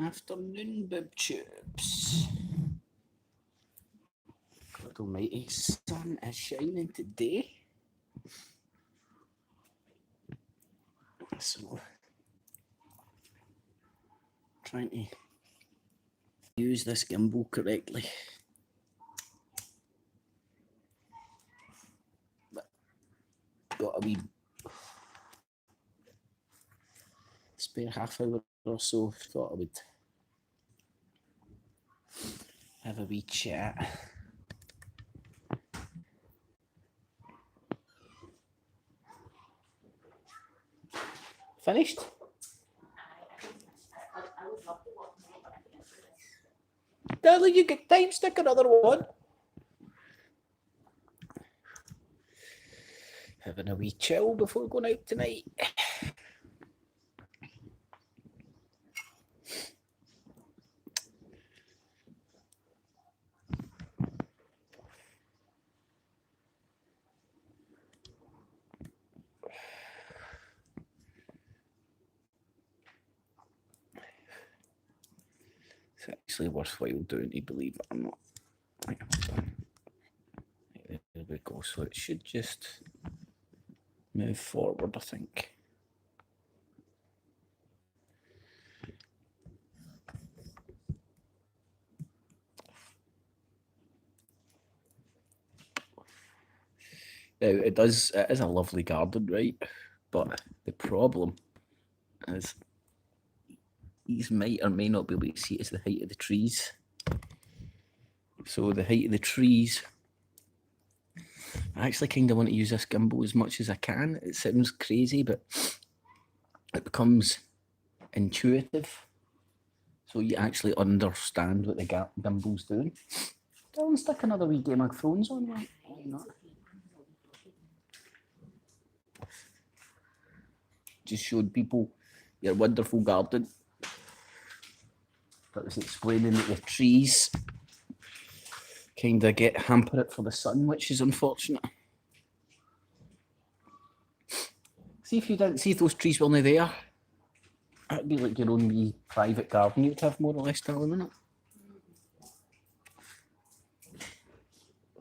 Afternoon, bib chips. God almighty, sun is shining today. So, trying to use this gimbal correctly. But got a wee spare half hour or so. Thought I would have a wee chat. Finished? Darling, you get time, stick another one. Having a wee chill before going out tonight. It's actually worthwhile doing, to believe it or not. There we go. So it should just move forward, I think. Now, it is a lovely garden, right? But the problem is these might or may not be able to see it as the height of the trees. So the height of the trees, I actually kind of want to use this gimbal as much as I can. It sounds crazy, but it becomes intuitive. So you actually understand what the gimbal's doing. Don't stick another wee Game of Thrones on, right? Why not? Just showed people your wonderful garden. But was explaining that the trees kind of hamper it for the sun, which is unfortunate. See if you didn't see if those trees weren't there. That'd be like your own wee private garden you'd have, more or less, darling, wouldn't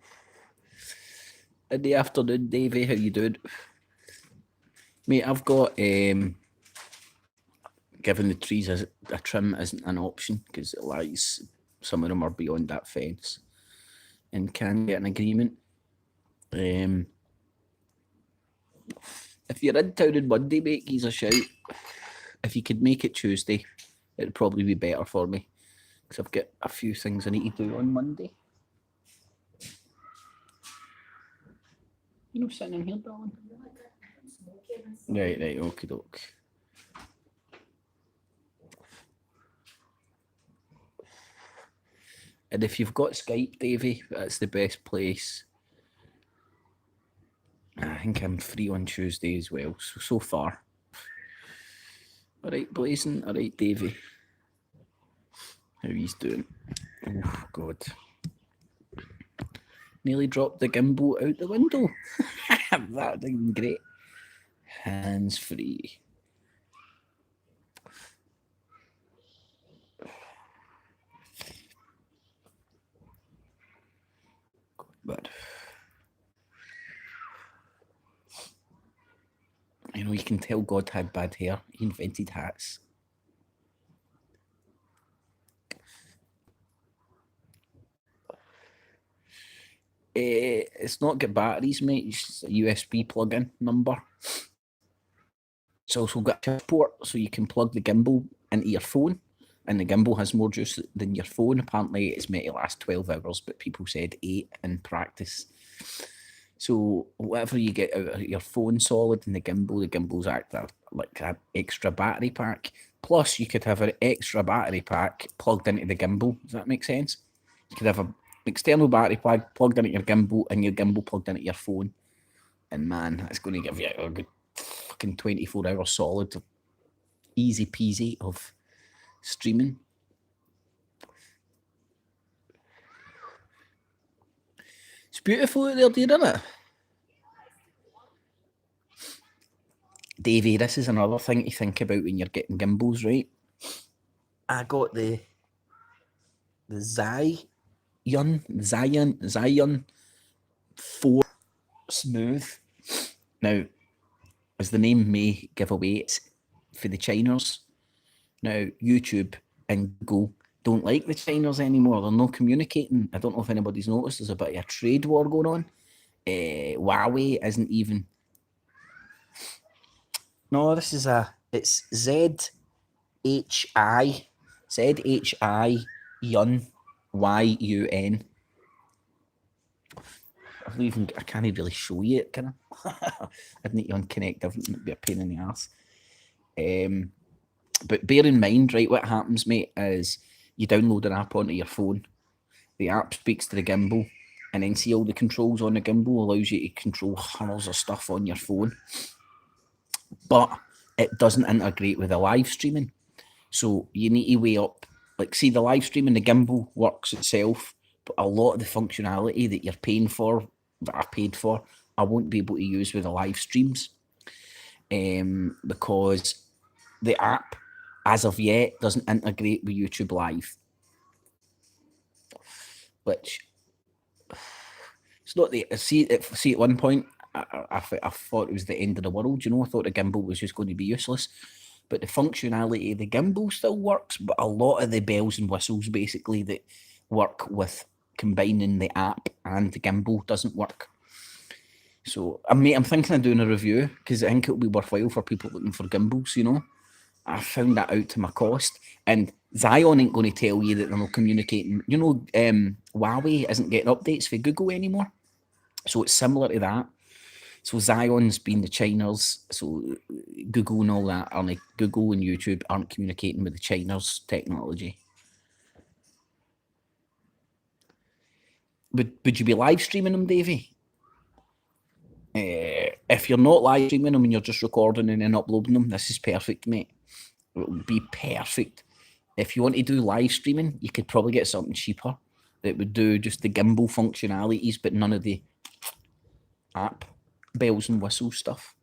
it? In the afternoon, Davey, how you doing? Mate, I've got giving the trees a trim isn't an option because it lies. Some of them are beyond that fence and can get an agreement. If you're in town on Monday, mate, give us a shout. If you could make it Tuesday, it'd probably be better for me because I've got a few things I need to do on Monday. You know, sitting in here, darling. Right, okie doke. And if you've got Skype, Davey, that's the best place. I think I'm free on Tuesday as well, so far. All right, Blazing. All right, Davey. How he's doing? Oh, God. Nearly dropped the gimbal out the window. That would have been great. Hands free. But you know, you can tell God had bad hair. He invented hats. It's not got batteries, mate. It's a USB plug-in number. It's also got a port, so you can plug the gimbal into your phone, and the gimbal has more juice than your phone. Apparently, it's meant to last 12 hours, but people said 8 in practice. So whatever you get out of your phone solid and the gimbals act like an extra battery pack. Plus, you could have an extra battery pack plugged into the gimbal. Does that make sense? You could have an external battery pack plugged into your gimbal and your gimbal plugged into your phone. And man, that's going to give you a good fucking 24 hours solid, easy peasy of streaming. It's beautiful out there, isn't it? Davey, this is another thing to think about when you're getting gimbals, right? I got the Zion 4 Smooth. Now, as the name may give away, it's for the Chiners. Now, YouTube and Google don't like the Chiners anymore. They're not communicating. I don't know if anybody's noticed. There's a bit of a trade war going on. Huawei isn't even. No, this is it's ZHI Yun YUN. I can't really show you it, can I? I'd need to unconnect everything. It'd be a pain in the ass. But bear in mind, right, what happens, mate, is you download an app onto your phone. The app speaks to the gimbal, and then see all the controls on the gimbal allows you to control hundreds of stuff on your phone. But it doesn't integrate with the live streaming. So you need to weigh up, like, see, the live streaming, the gimbal works itself, but a lot of the functionality that you're paying for, that I paid for, I won't be able to use with the live streams. Because the app, as of yet, doesn't integrate with YouTube Live. Which, it's not the, see at one point, I thought it was the end of the world, you know, I thought the gimbal was just going to be useless. But the functionality of the gimbal still works, but a lot of the bells and whistles, basically, that work with combining the app and the gimbal doesn't work. So, I'm thinking of doing a review, because I think it'll be worthwhile for people looking for gimbals, you know. I found that out to my cost. And Zion ain't going to tell you that they're not communicating. You know, Huawei isn't getting updates for Google anymore. So it's similar to that. So Zion's been the Chiners. So Google and all that, Google and YouTube aren't communicating with the Chiners' technology. Would you be live streaming them, Davey? If you're not live streaming them and you're just recording and then uploading them, this is perfect, mate. It would be perfect. If you want to do live streaming, you could probably get something cheaper that would do just the gimbal functionalities, but none of the app bells and whistles stuff.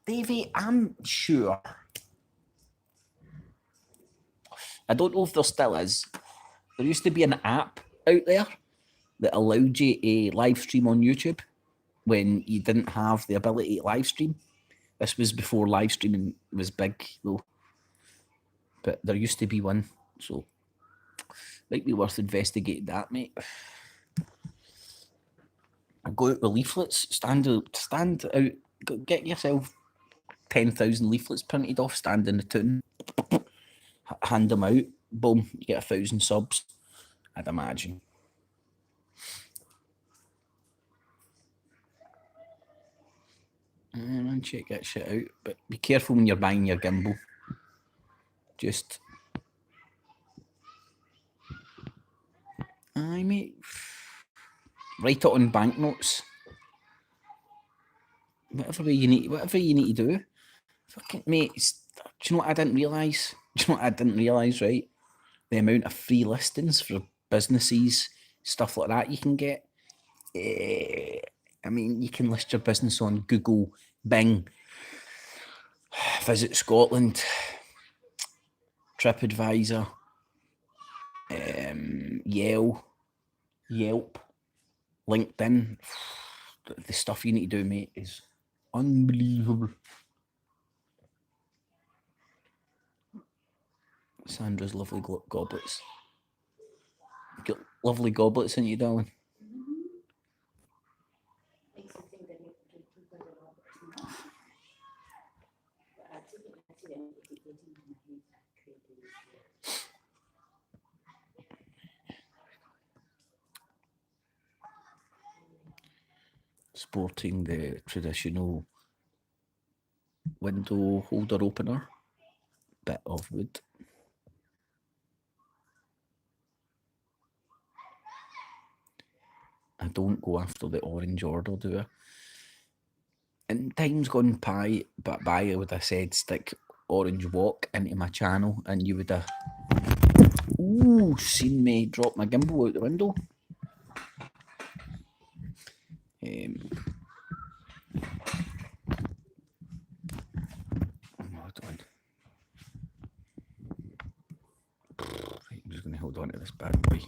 Davey, I'm sure. I don't know if there still is. There used to be an app out there that allowed you to live stream on YouTube when you didn't have the ability to live stream. This was before live streaming was big, though. But there used to be one, so might be worth investigating that, mate. Go out with leaflets, stand out, get yourself 10,000 leaflets printed off, stand in the tune, hand them out, boom, you get 1,000 subs, I'd imagine. And check that shit out, but be careful when you're buying your gimbal. Just, aye, mate, write it on banknotes. Whatever you need to do. Fucking mate, do you know what I didn't realise? Right? The amount of free listings for businesses, stuff like that you can get. I mean, you can list your business on Google, Bing, Visit Scotland, TripAdvisor, Yelp, LinkedIn. The stuff you need to do, mate, is unbelievable. Sandra's lovely goblets. You've got lovely goblets, ain't you, darling? Sporting the traditional window holder opener, bit of wood. I don't go after the orange order, do I? In times gone by, I would have said stick orange walk into my channel, and you would have seen me drop my gimbal out the window. onto this bad boy.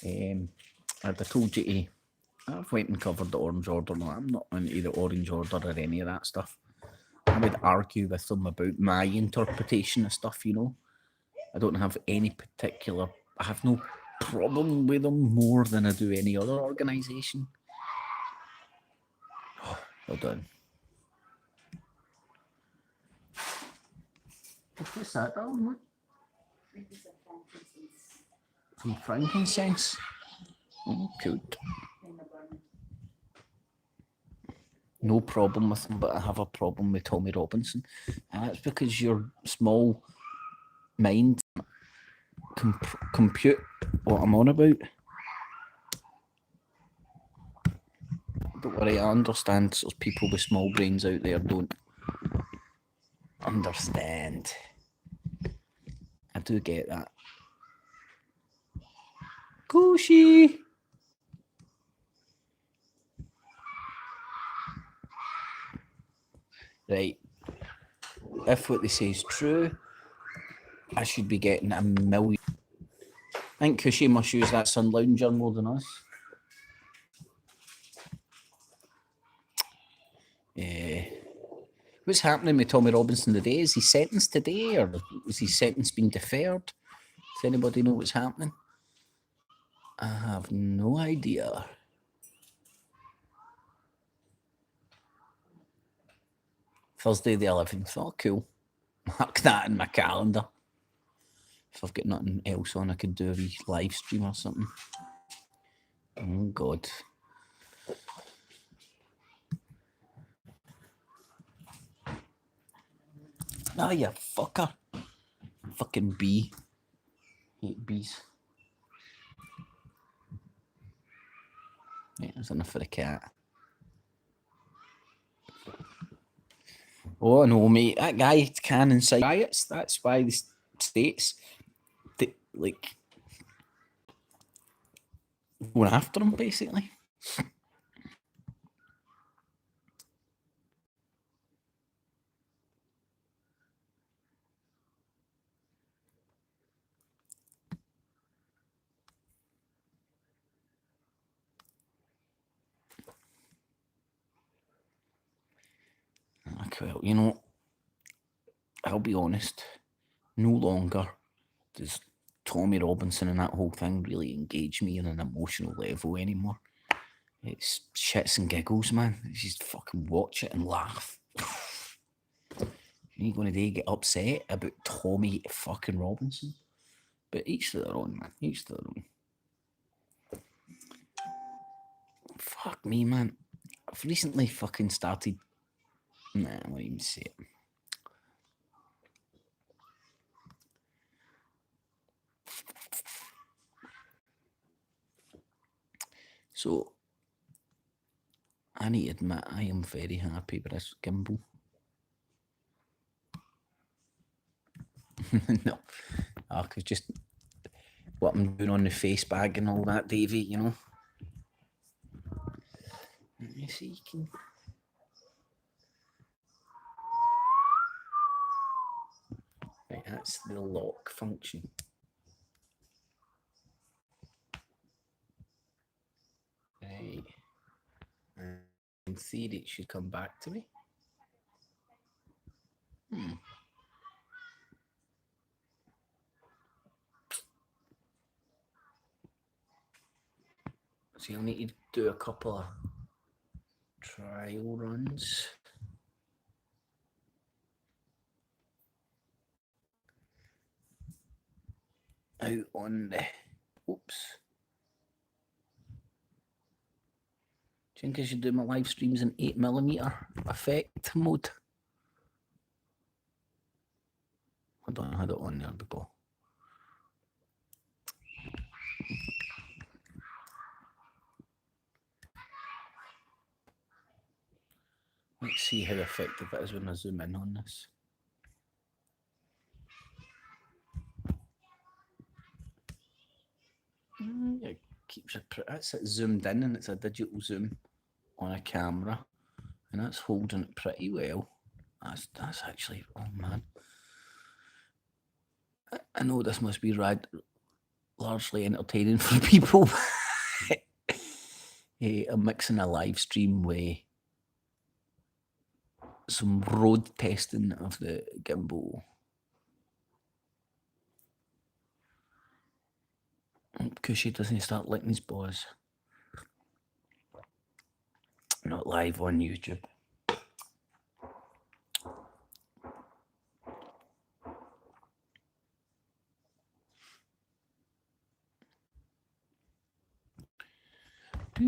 I'd have told you to. I've went and covered the Orange Order. No, I'm not into the Orange Order or any of that stuff. I would argue with them about my interpretation of stuff, you know. I don't have any particular... I have no problem with them more than I do any other organisation. Well done. What's that, darling? Some frankincense. Oh, good. No problem with them, but I have a problem with Tommy Robinson. And that's because your small mind compute what I'm on about. Don't worry, I understand there's people with small brains out there don't understand. I do get that. Cushy! Right. If what they say is true, I should be getting a million. I think Cushy must use that Sun Lounger more than us. What's happening with Tommy Robinson today? Is he sentenced today, or is his sentence being deferred? Does anybody know what's happening? I have no idea. Thursday the 11th. Oh, cool. Mark that in my calendar. If I've got nothing else on, I could do a wee live stream or something. Oh, God. Ah, you fucker. Fucking bee. Hate bees. Yeah, there's enough for the cat. Oh, no, mate. That guy can incite riots. That's why the states, like, going after him, basically. Well, you know, I'll be honest, no longer does Tommy Robinson and that whole thing really engage me on an emotional level anymore. It's shits and giggles, man. You just fucking watch it and laugh. You ain't gonna get upset about Tommy fucking Robinson. But each to their own, man. Each to their own. Fuck me, man. I've recently fucking started... Nah, I won't even say it. So, I need to admit, I am very happy with this gimbal. No, cause just what I'm doing on the face bag and all that, Davey, you know. Let me see, you can... Right, that's the lock function. Right. In theory, it should come back to me. So you'll need to do a couple of trial runs. Out on the... Oops. Do you think I should do my live streams in 8mm effect mode? I don't have it on there before. Let's see how effective it is when I zoom in on this. It keeps it, that's it zoomed in, and it's a digital zoom on a camera. and that's holding it pretty well. That's actually, oh man. I know this must be largely entertaining for people. I'm mixing a live stream with some road testing of the gimbal. Cushy doesn't start licking his balls. Not live on YouTube. Let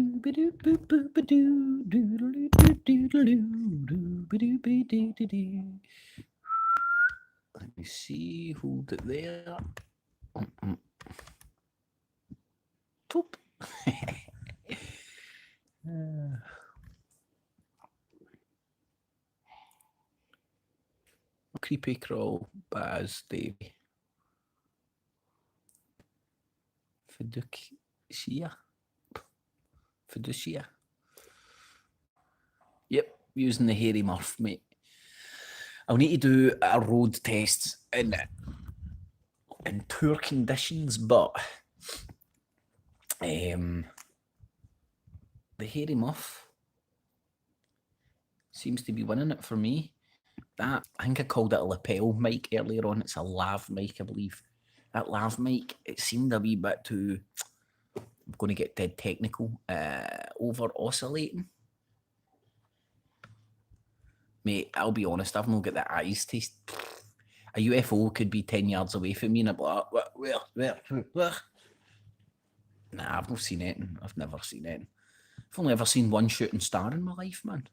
me see, hold it there. Top. Creepy crawl, Baz, Davey. Fiducia. Yep, using the hairy Murph, mate. I'll need to do a road test in poor conditions, but the hairy Muff seems to be winning it for me. I think I called it a lapel mic earlier on. It's a lav mic, I believe. That lav mic, it seemed a wee bit too, I'm going to get dead technical, over oscillating. Mate, I'll be honest, I've not got the eyes taste. A UFO could be 10 yards away from me and I'd be like, where? Nah, I've not seen anything. I've never seen anything. I've only ever seen one shooting star in my life, man.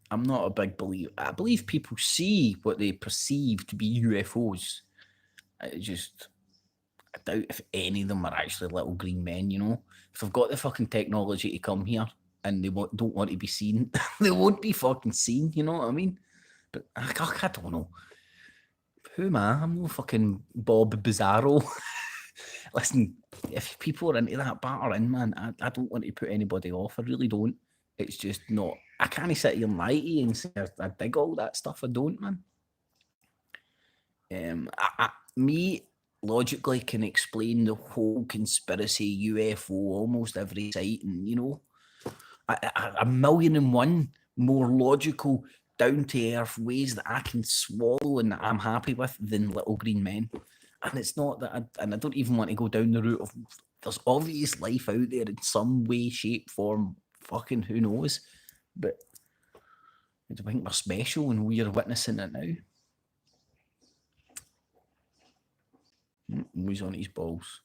I'm not a big believer. I believe people see what they perceive to be UFOs. I doubt if any of them are actually little green men, you know? If they've got the fucking technology to come here and they don't want to be seen, they won't be fucking seen, you know what I mean? But I don't know. Who am I? I'm no fucking Bob Bizarro. Listen, if people are into that batter in, man, I don't want to put anybody off. I really don't. It's just not. I can't sit here and lie to you and say I dig all that stuff. I don't, man. Me logically can explain the whole conspiracy UFO almost every sighting, you know. A million and one more logical, down to earth ways that I can swallow and that I'm happy with than little green men. And it's not that, I don't even want to go down the route of there's obvious life out there in some way, shape, form. Fucking who knows? But I think we're special and we're witnessing it now. He's on his balls.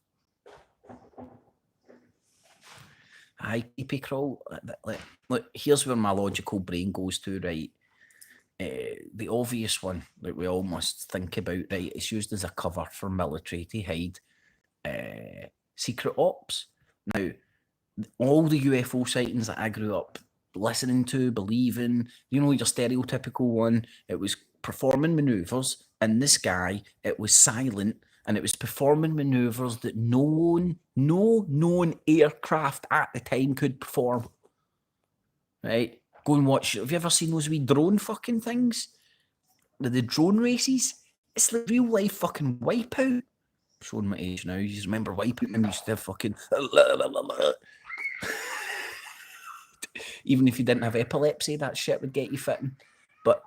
Aye, creepy crawl. Look, here's where my logical brain goes to, right? The obvious one that we all must think about, right? It's used as a cover for military to hide secret ops. Now, all the UFO sightings that I grew up listening to, believing, you know, your stereotypical one, it was performing maneuvers, and this guy, it was silent, and it was performing maneuvers that no known aircraft at the time could perform. Right? Go and watch. Have you ever seen those wee drone fucking things? The drone races? It's like real life fucking Wipeout. I'm showing my age now. You just remember Wipeout and used to have fucking... Even if you didn't have epilepsy, that shit would get you fitting. But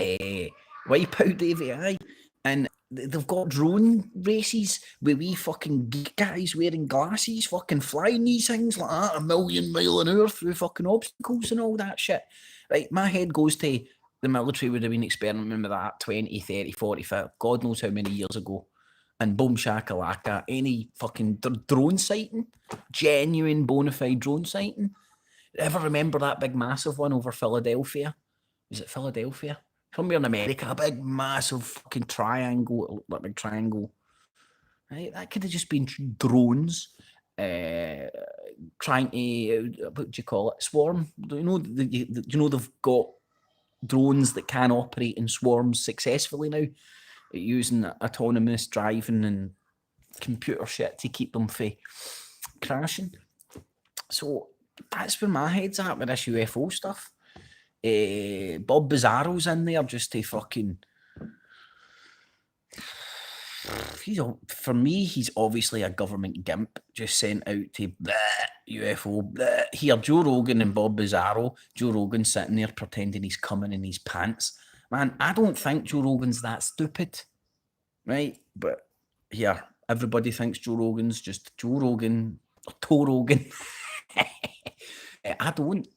Wipeout, Davey, aye. And they've got drone races with wee fucking geek guys wearing glasses, fucking flying these things like that, 1,000,000 miles an hour through fucking obstacles and all that shit. Right, my head goes to the military would have been experimenting with that 20, 30, 45, God knows how many years ago. And boom shakalaka, any fucking drone sighting, genuine bona fide drone sighting. Ever remember that big massive one over Philadelphia? Was it Philadelphia? Somewhere in America, a big massive fucking triangle, like big triangle. Right? That could have just been drones trying to, what do you call it, swarm? You know they've got drones that can operate in swarms successfully now, using autonomous driving and computer shit to keep them from crashing. So that's where my head's at with this UFO stuff. Bob Bizarro's in there just to fucking. For me, he's obviously a government gimp just sent out to UFO. Here, Joe Rogan and Bob Bizarro. Joe Rogan's sitting there pretending he's coming in his pants. Man, I don't think Joe Rogan's that stupid, right? But here, everybody thinks Joe Rogan's just Joe Rogan or Toe Rogan. I don't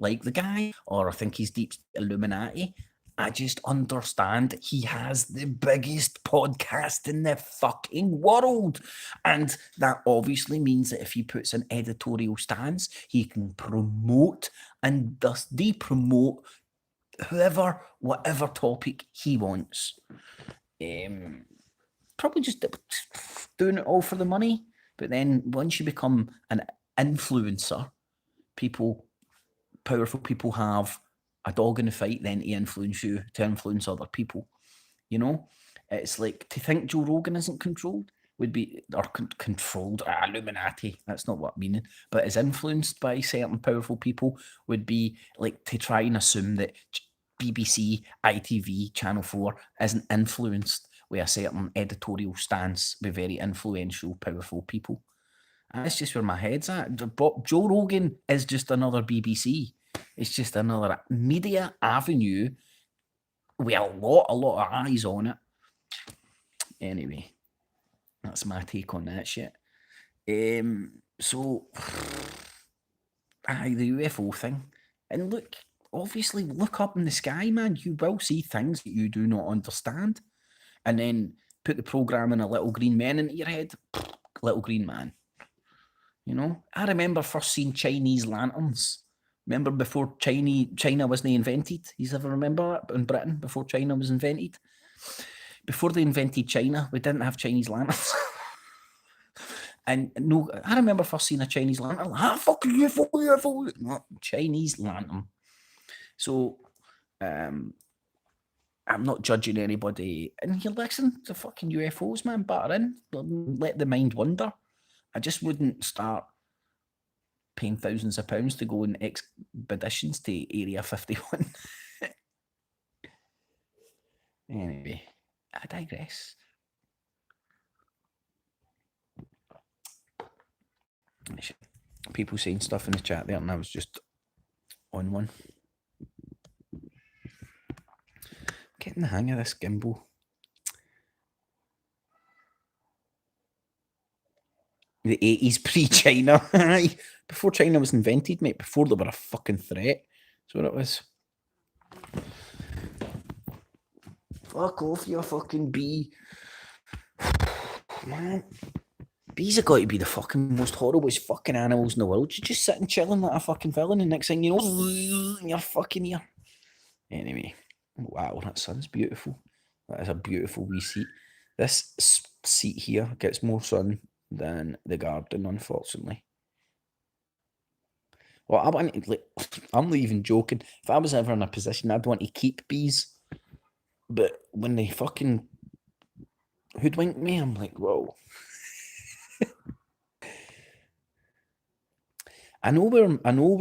like the guy, or I think he's deep Illuminati. I just understand he has the biggest podcast in the fucking world. And that obviously means that if he puts an editorial stance, he can promote and thus de-promote whoever, whatever topic he wants. Probably just doing it all for the money. But then once you become an influencer, powerful people have a dog in the fight then to influence you, to influence other people. You know, it's like to think Joe Rogan isn't controlled would be, or controlled, Illuminati, that's not what I'm meaning, but is influenced by certain powerful people would be like to try and assume that BBC, ITV, Channel 4 isn't influenced with a certain editorial stance with very influential, powerful people. And that's just where my head's at. Joe Rogan is just another BBC. It's just another media avenue with a lot of eyes on it. Anyway, that's my take on that shit. So, the UFO thing. And look, obviously, look up in the sky, man. You will see things that you do not understand. And then put the program in a little green man into your head. Little green man. You know, I remember first seeing Chinese lanterns. Remember before China wasn't invented? You ever remember that in Britain before China was invented? Before they invented China, we didn't have Chinese lanterns. And no, I remember first seeing a Chinese lantern. Fucking UFO. No, Chinese lantern. So, I'm not judging anybody. And here, listen to fucking UFOs, man. Batter in. Let the mind wander. I just wouldn't start paying thousands of pounds to go on expeditions to Area 51. Anyway, I digress. People saying stuff in the chat there, and I was just on one. Getting the hang of this gimbal. The 80s pre-China. Before China was invented, mate. Before they were a fucking threat. That's what it was. Fuck off, you fucking bee. Man. Bees have got to be the fucking most horrible fucking animals in the world. You're just sitting chilling like a fucking villain, and next thing you know, in your fucking ear. Anyway. Wow, that sun's beautiful. That is a beautiful wee seat. This seat here gets more sun than the garden, unfortunately. Well, I'm not even joking. If I was ever in a position, I'd want to keep bees. But when they fucking hoodwink me, I'm like, whoa. I know where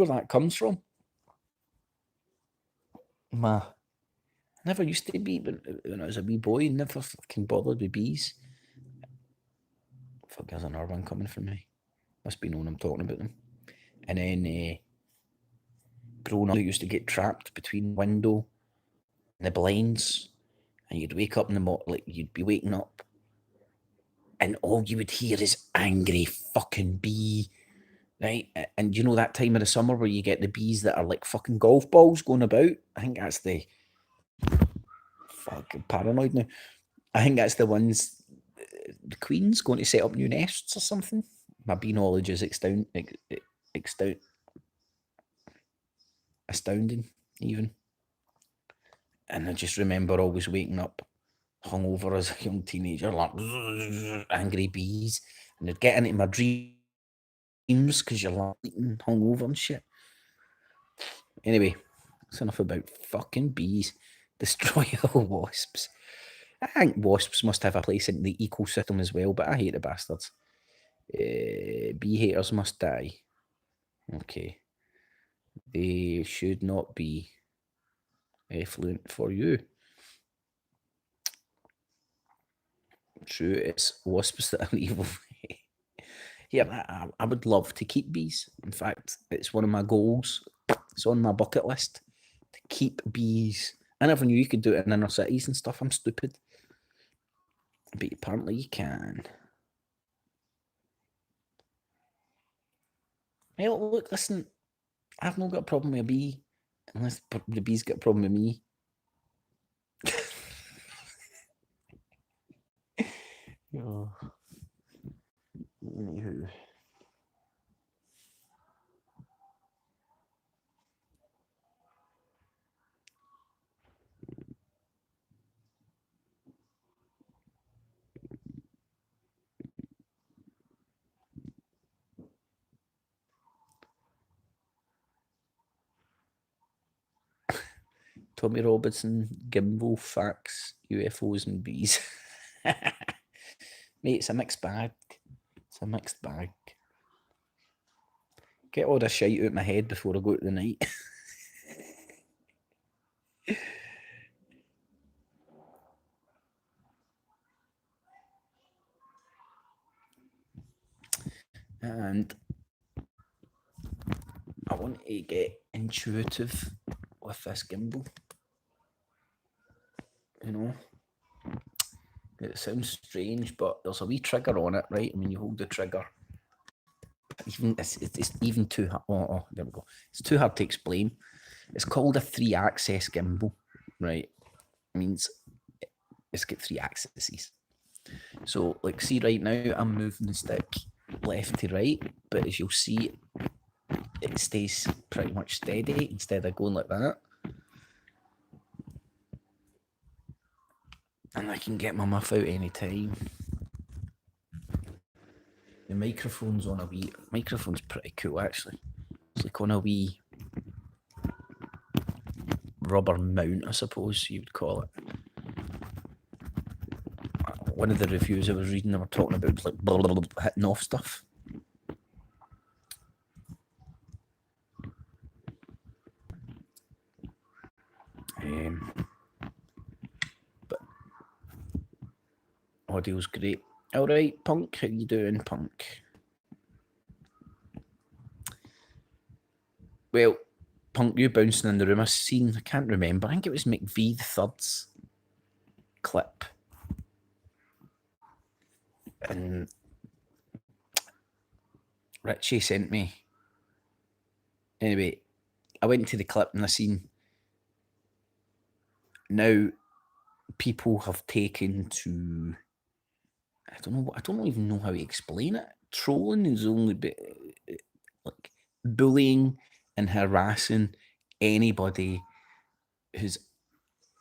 that comes from. I never used to be, but when I was a wee boy, never fucking bothered with bees. Fuck, there's another one coming from me. Must be knowing I'm talking about them. And then growing up, I used to get trapped between the window and the blinds, and you'd wake up in the morning, like you'd be waking up, and all you would hear is angry fucking bee, right? And you know that time of the summer where you get the bees that are like fucking golf balls going about? I think that's the fucking paranoid now. I think that's the ones, the queens going to set up new nests or something. My bee knowledge is astounding, even. And I just remember always waking up hungover as a young teenager, like angry bees, and they'd get into my dreams because you're like hungover and shit. Anyway, that's enough about fucking bees. Destroy all wasps. I think wasps must have a place in the ecosystem as well, but I hate the bastards. Bee haters must die. Okay. They should not be effluent for you. True, it's wasps that are evil. Yeah, I would love to keep bees. In fact, it's one of my goals. It's on my bucket list to keep bees. I never knew you could do it in inner cities and stuff. I'm stupid. But apparently you can. Well, look, listen, I've not got a problem with a bee unless the bee's got a problem with me. Oh. Anywho. Tommy Robinson, Gimbal, facts, UFOs and bees. Mate, it's a mixed bag. It's a mixed bag. Get all this shite out of my head before I go to the night. And I want to get intuitive with this gimbal. You know, it sounds strange, but there's a wee trigger on it, right? I mean, you hold the trigger. Even it's even too hard. Oh, there we go. It's too hard to explain. It's called a 3-axis gimbal, right? It means it's got 3 axes. So, like, see right now, I'm moving the stick left to right, but as you'll see, it stays pretty much steady instead of going like that. And I can get my muff out any time. The microphone's on a wee. Microphone's pretty cool actually. It's like on a wee rubber mount, I suppose you would call it. One of the reviews I was reading, they were talking about like blah, blah, blah, hitting off stuff. But audio's great. All right, Punk, how you doing, Punk? Well, Punk, you bouncing in the room. I seen. I can't remember. I think it was McVie the Third's clip, and Richie sent me. Anyway, I went to the clip and I seen now people have taken to, I don't even know how to explain it. Trolling is only bit like bullying and harassing anybody who's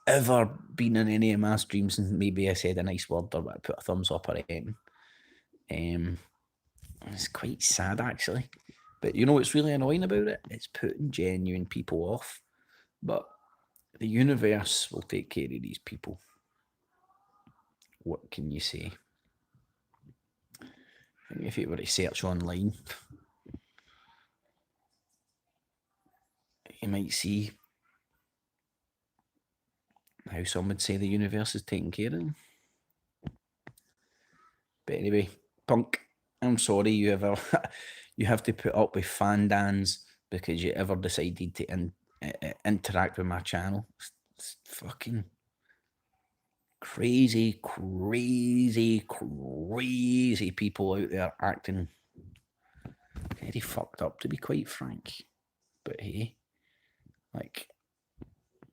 ever been in any of my streams and maybe I said a nice word or I put a thumbs up or anything. It's quite sad actually. But you know what's really annoying about it? It's putting genuine people off. But the universe will take care of these people. What can you say? I think if you were to search online, you might see how some would say the universe is taking care of them. But anyway, Punk, I'm sorry you have to put up with fandans because you ever decided to interact with my channel. It's fucking crazy people out there acting very fucked up, to be quite frank. But hey, like,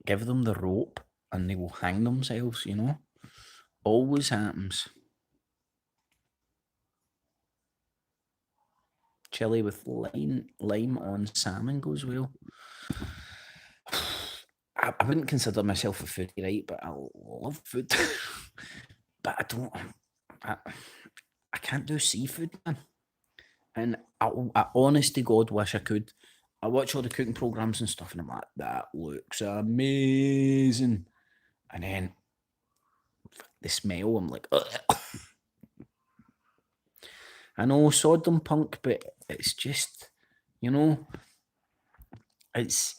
give them the rope and they will hang themselves, you know? Always happens. Chili with lime on salmon goes well. I wouldn't consider myself a foodie, right? But I love food. But I can't do seafood, man. And I honest to God wish I could. I watch all the cooking programs and stuff, and I'm like, that looks amazing. And then the smell, I'm like, ugh. I know, sod them, Punk, but it's just, You know, it's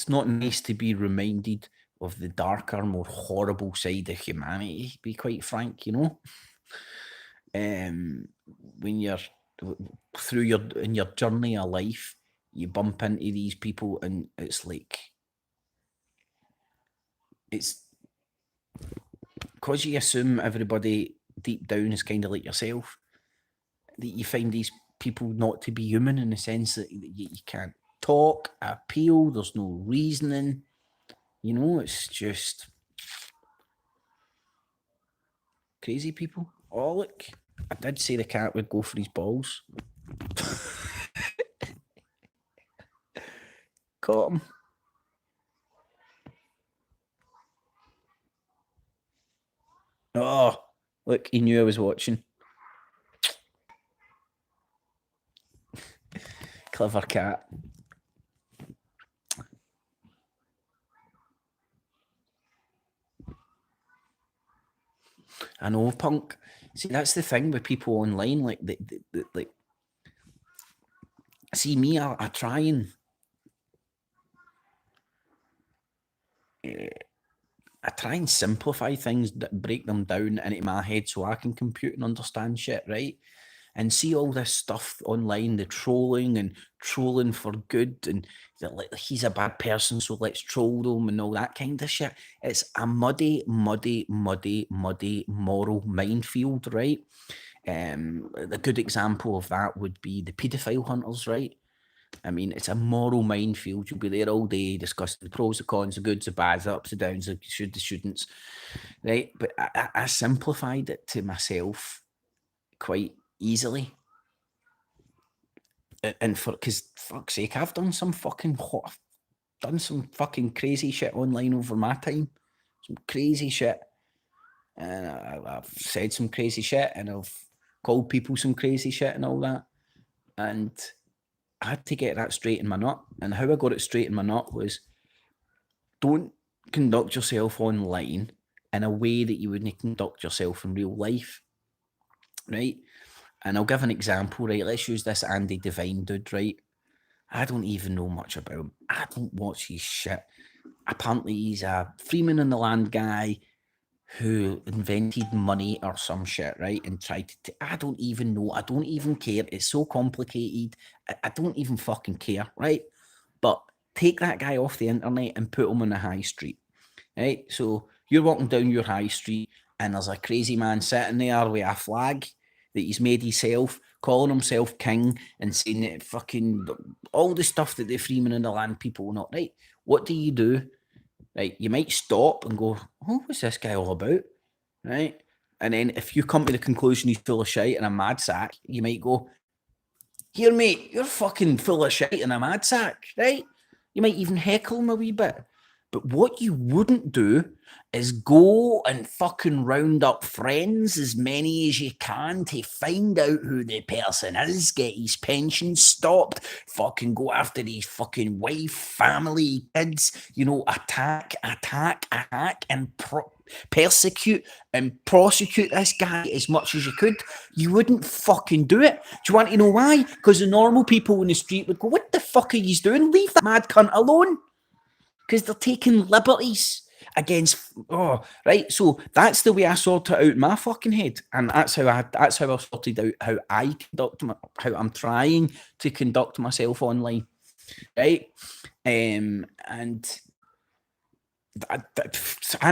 not nice to be reminded of the darker, more horrible side of humanity, to be quite frank, you know. When you're through in your journey of life, you bump into these people, and it's like, it's because you assume everybody deep down is kind of like yourself, that you find these people not to be human, in the sense that you can't talk, appeal, there's no reasoning. You know, it's just crazy people. Oh, look, I did say the cat would go for his balls. Caught him. Oh, look, he knew I was watching. Clever cat. I know, punk. See, that's the thing with people online. Like, like, see me, I try and simplify things, break them down into my head so I can compute and understand shit, right? And see all this stuff online, the trolling and trolling for good, and like, he's a bad person, so let's troll them and all that kind of shit. It's a muddy moral minefield, right? A good example of that would be the paedophile hunters, right? I mean, it's a moral minefield. You'll be there all day discussing the pros, the cons, the goods, the bads, the ups, the downs, the should, the shouldn'ts, right? But I simplified it to myself quite easily. And because fuck's sake, I've done some fucking crazy shit online over my time. Some crazy shit. And I've said some crazy shit, and I've called people some crazy shit and all that. And I had to get that straight in my nut. And how I got it straight in my nut was, don't conduct yourself online in a way that you wouldn't conduct yourself in real life, right? And I'll give an example, right? Let's use this Andy Devine dude, right? I don't even know much about him. I don't watch his shit. Apparently, he's a Freeman in the Land guy who invented money or some shit, right? And tried to. I don't even know. I don't even care. It's so complicated. I don't even fucking care, right? But take that guy off the internet and put him on the high street, right? So you're walking down your high street, and there's a crazy man sitting there with a flag that he's made himself, calling himself king, and saying that fucking all the stuff that the Freeman and the Land people not, right? What do? Right, you might stop and go, oh, what's this guy all about? Right? And then if you come to the conclusion he's full of shit and a mad sack, you might go, here, mate, you're fucking full of shit and a mad sack, right? You might even heckle him a wee bit. But what you wouldn't do is go and fucking round up friends, as many as you can, to find out who the person is, get his pension stopped, fucking go after his fucking wife, family, kids, you know, attack, and persecute and prosecute this guy as much as you could. You wouldn't fucking do it. Do you want to know why? Because the normal people in the street would go, what the fuck are you doing? Leave that mad cunt alone. Because they're taking liberties against, right. So that's the way I sort it out in my fucking head, and that's how I sorted out how I conduct how I'm trying to conduct myself online, right? And I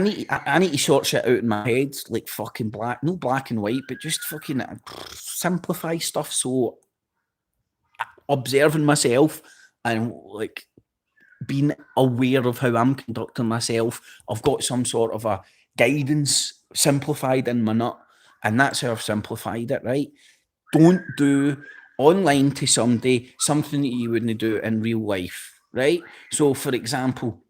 need to sort shit out in my head, like fucking no black and white, but just fucking simplify stuff. So observing myself and like being aware of how I'm conducting myself, I've got some sort of a guidance simplified in my nut, and that's how I've simplified it, right? Don't do online to somebody something that you wouldn't do in real life, right? So, for example,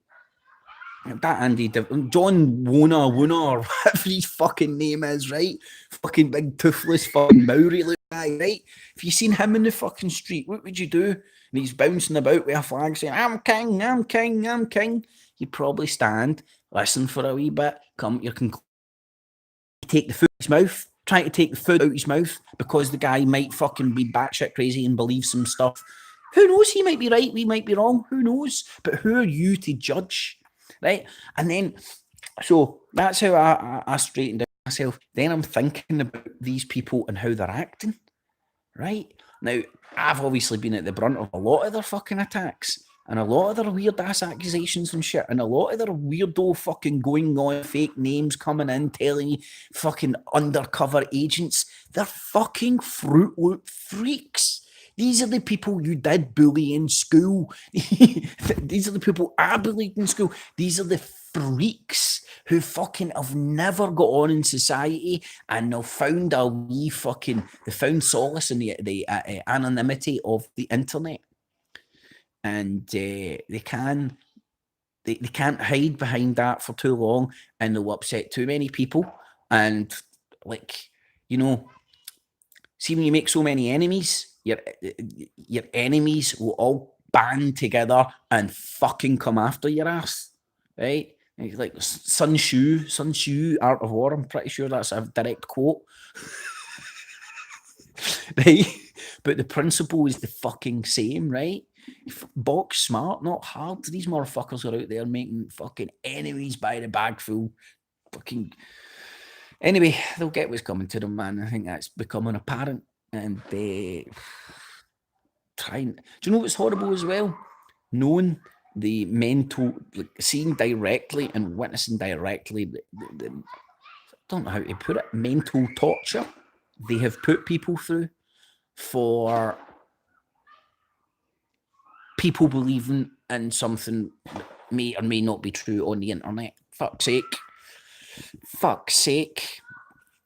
that Andy, John Wona, or whatever his fucking name is, right? Fucking big toothless fucking Maori look guy, right? If you seen him in the fucking street, what would you do? And he's bouncing about with a flag saying, I'm king, I'm king, I'm king. You'd probably stand, listen for a wee bit, come to your conclusion, take the food out his mouth, trying to take the food out his mouth because the guy might fucking be batshit crazy and believe some stuff Who knows? He might be right, we might be wrong. Who knows? But who are you to judge, right? And then, so that's how I straightened out myself. Then I'm thinking about these people and how they're acting, right? Now, I've obviously been at the brunt of a lot of their fucking attacks and a lot of their weird ass accusations and shit and a lot of their weirdo fucking going on, fake names coming in, telling you fucking undercover agents. They're fucking Fruit Loop freaks. These are the people you did bully in school. These are the people I bullied in school. These are the freaks who fucking have never got on in society and they've found a wee fucking, they found solace in the anonymity of the internet. And they can't hide behind that for too long and they'll upset too many people. And like, you know, see when you make so many enemies, your enemies will all band together and fucking come after your ass, right? Like Sun Tzu, Art of War. I'm pretty sure that's a direct quote, right? But the principle is the fucking same, right? Box smart, not hard. These motherfuckers are out there making fucking enemies by the bagful. Fucking. Anyway, they'll get what's coming to them, man. I think that's becoming apparent. And trying. Do you know what's horrible as well? Knowing the mental, like seeing directly and witnessing directly I don't know how to put it, mental torture they have put people through for people believing in something that may or may not be true on the internet. Fuck's sake.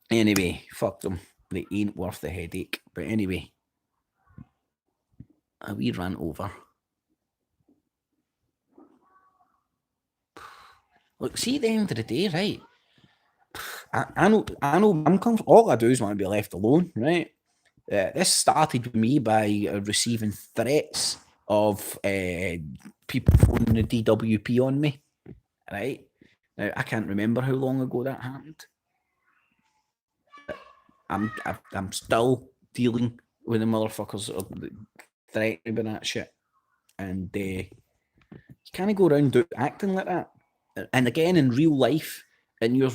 Anyway, fuck them. They ain't worth the headache. But anyway, a wee rant over. Look, see, at the end of the day, right? I know. I'm comfortable. All I do is want to be left alone, right? This started with me by receiving threats of people phoning the DWP on me, right? Now I can't remember how long ago that happened. I'm still dealing with the motherfuckers threatening me with that shit, and you can't go around acting like that. And again, in real life, in your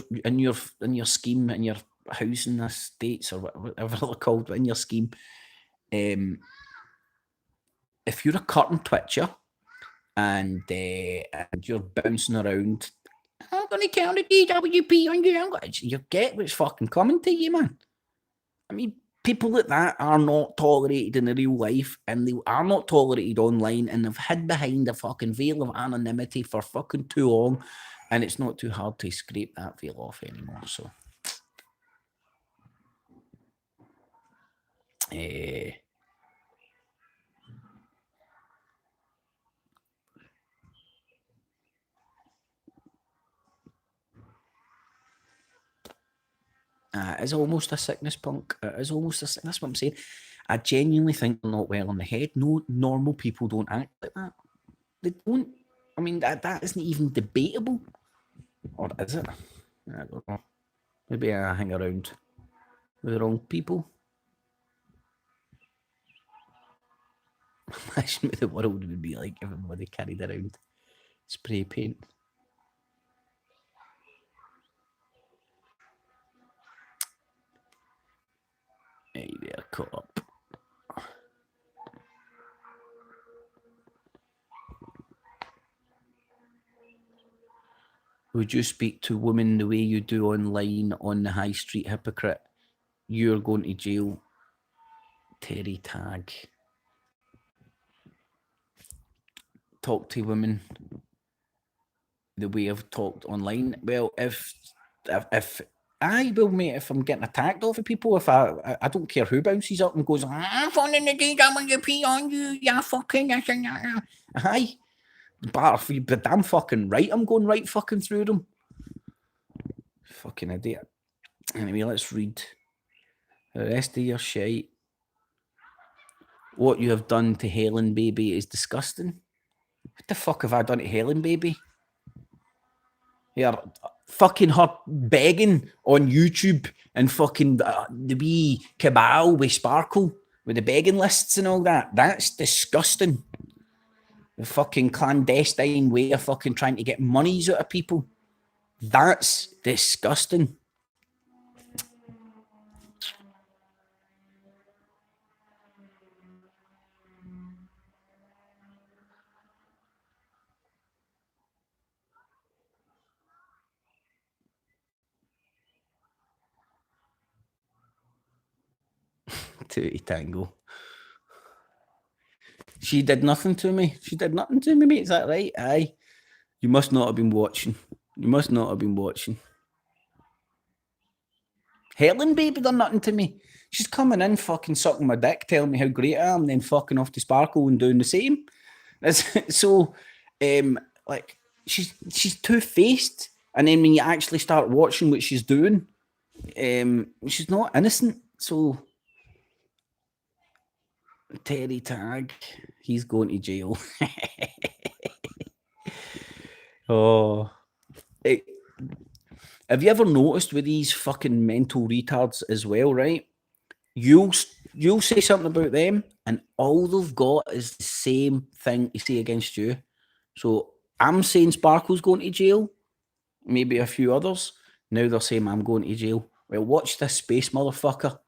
scheme, in your housing estates or whatever they're called, in your scheme, if you're a curtain twitcher and you're bouncing around, I'm gonna count a DWP on you. You get what's fucking coming to you, man. I mean, people like that are not tolerated in real life and they are not tolerated online and they've hid behind a fucking veil of anonymity for fucking too long and it's not too hard to scrape that veil off anymore. So, it's almost a sickness, punk. It is almost a sickness. That's what I'm saying. I genuinely think they're not well in the head. No normal people don't act like that. They don't. I mean, that isn't even debatable. Or is it? I don't know. Maybe I hang around with the wrong people. Imagine what the world would be like if everybody carried around spray paint. Hey, they're caught up. Would you speak to women the way you do online on the high street, hypocrite? You're going to jail. Terry Tag. Talk to women the way I've talked online. Well, if I will, mate, if I'm getting attacked off of people, if I don't care who bounces up and goes, I'm phoning the DWP on you, you fucking aye. But I'm fucking right, I'm going right fucking through them. Fucking idiot. Anyway, let's read the rest of your shite. What you have done to Helen Baby is disgusting. What the fuck have I done to Helen Baby? Yeah, fucking her begging on YouTube and fucking the wee cabal with Sparkle with the begging lists and all that. That's disgusting. The fucking clandestine way of fucking trying to get monies out of people. That's disgusting. Tootie tango. She did nothing to me. She did nothing to me, mate. Is that right? Aye. You must not have been watching. You must not have been watching. Helen, baby, done nothing to me. She's coming in, fucking sucking my dick, telling me how great I am, then fucking off to Sparkle and doing the same. So, like, she's two-faced, and then when you actually start watching what she's doing, she's not innocent. So, Terry Tag, he's going to jail. Oh, have you ever noticed with these fucking mental retards as well, right? You'll say something about them, and all they've got is the same thing to say against you. So I'm saying Sparkle's going to jail, maybe a few others. Now they're saying I'm going to jail. Well, watch this space, motherfucker.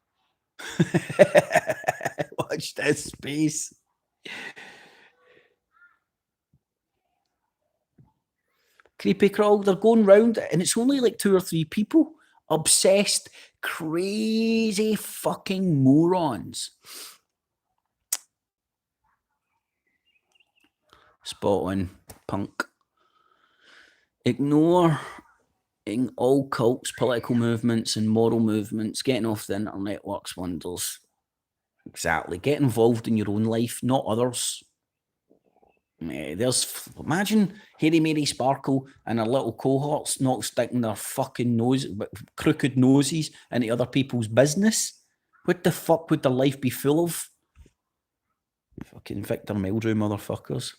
Watch this space. Creepy crawl, they're going round, and it's only like 2 or 3 people. Obsessed, crazy fucking morons. Spot on, punk. Ignoring all cults, political movements, and moral movements. Getting off the internet works wonders. Exactly. Get involved in your own life, not others. Imagine Harry, Mary, Sparkle and their little cohorts not sticking their fucking crooked noses into other people's business. What the fuck would their life be full of? Fucking Victor Meldrew motherfuckers.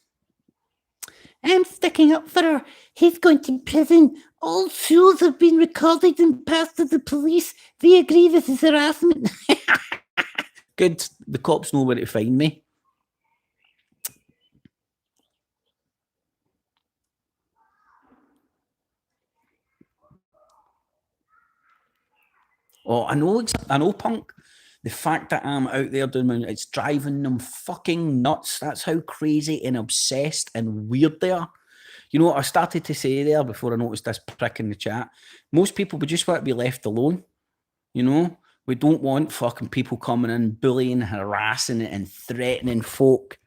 I'm sticking up for her. He's going to prison. All tools have been recorded and passed to the police. They agree this is harassment. Good. The cops know where to find me. Oh, I know, punk. The fact that I'm out there doing it's driving them fucking nuts. That's how crazy and obsessed and weird they are. You know what I started to say there before I noticed this prick in the chat? Most people would just want to be left alone. You know? We don't want fucking people coming in, bullying, harassing, and threatening folk.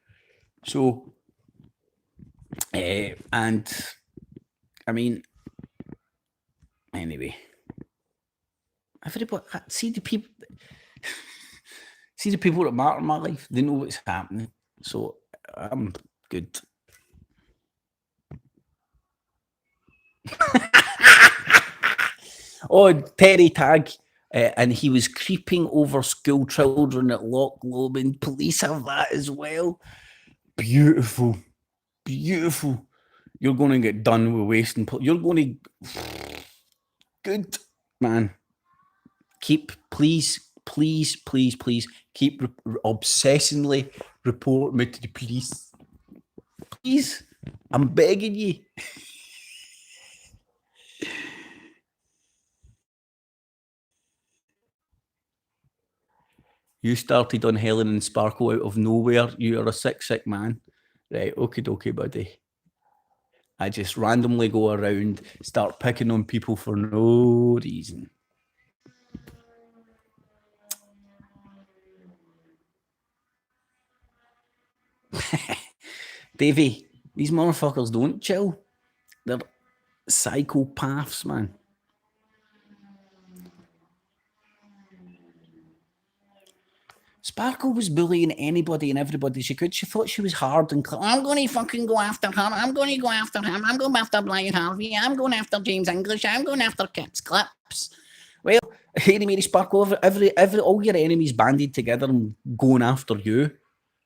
So, and I mean, anyway, everybody see the people that matter in my life. They know what's happening, so I'm good. Oh, Terry Tag. And he was creeping over school children at Loch Lomond. Police have that as well. Beautiful. Beautiful. You're going to get done with wasting. You're going to... Good, man. Keep, please, keep obsessively report me to the police. Please. I'm begging you. You started on Helen and Sparkle out of nowhere. You are a sick man. Right, okie buddy. I just randomly go around, start picking on people for no reason. Davey, these motherfuckers don't chill. They're psychopaths, man. Sparkle was bullying anybody and everybody she could. She thought she was hard and I'm going to fucking go after her. I'm going to go after him. I'm going after Brian Harvey. I'm going after James English. I'm going after Kits Clips. Well, Harry, Mary, Sparkle, all your enemies banded together and going after you.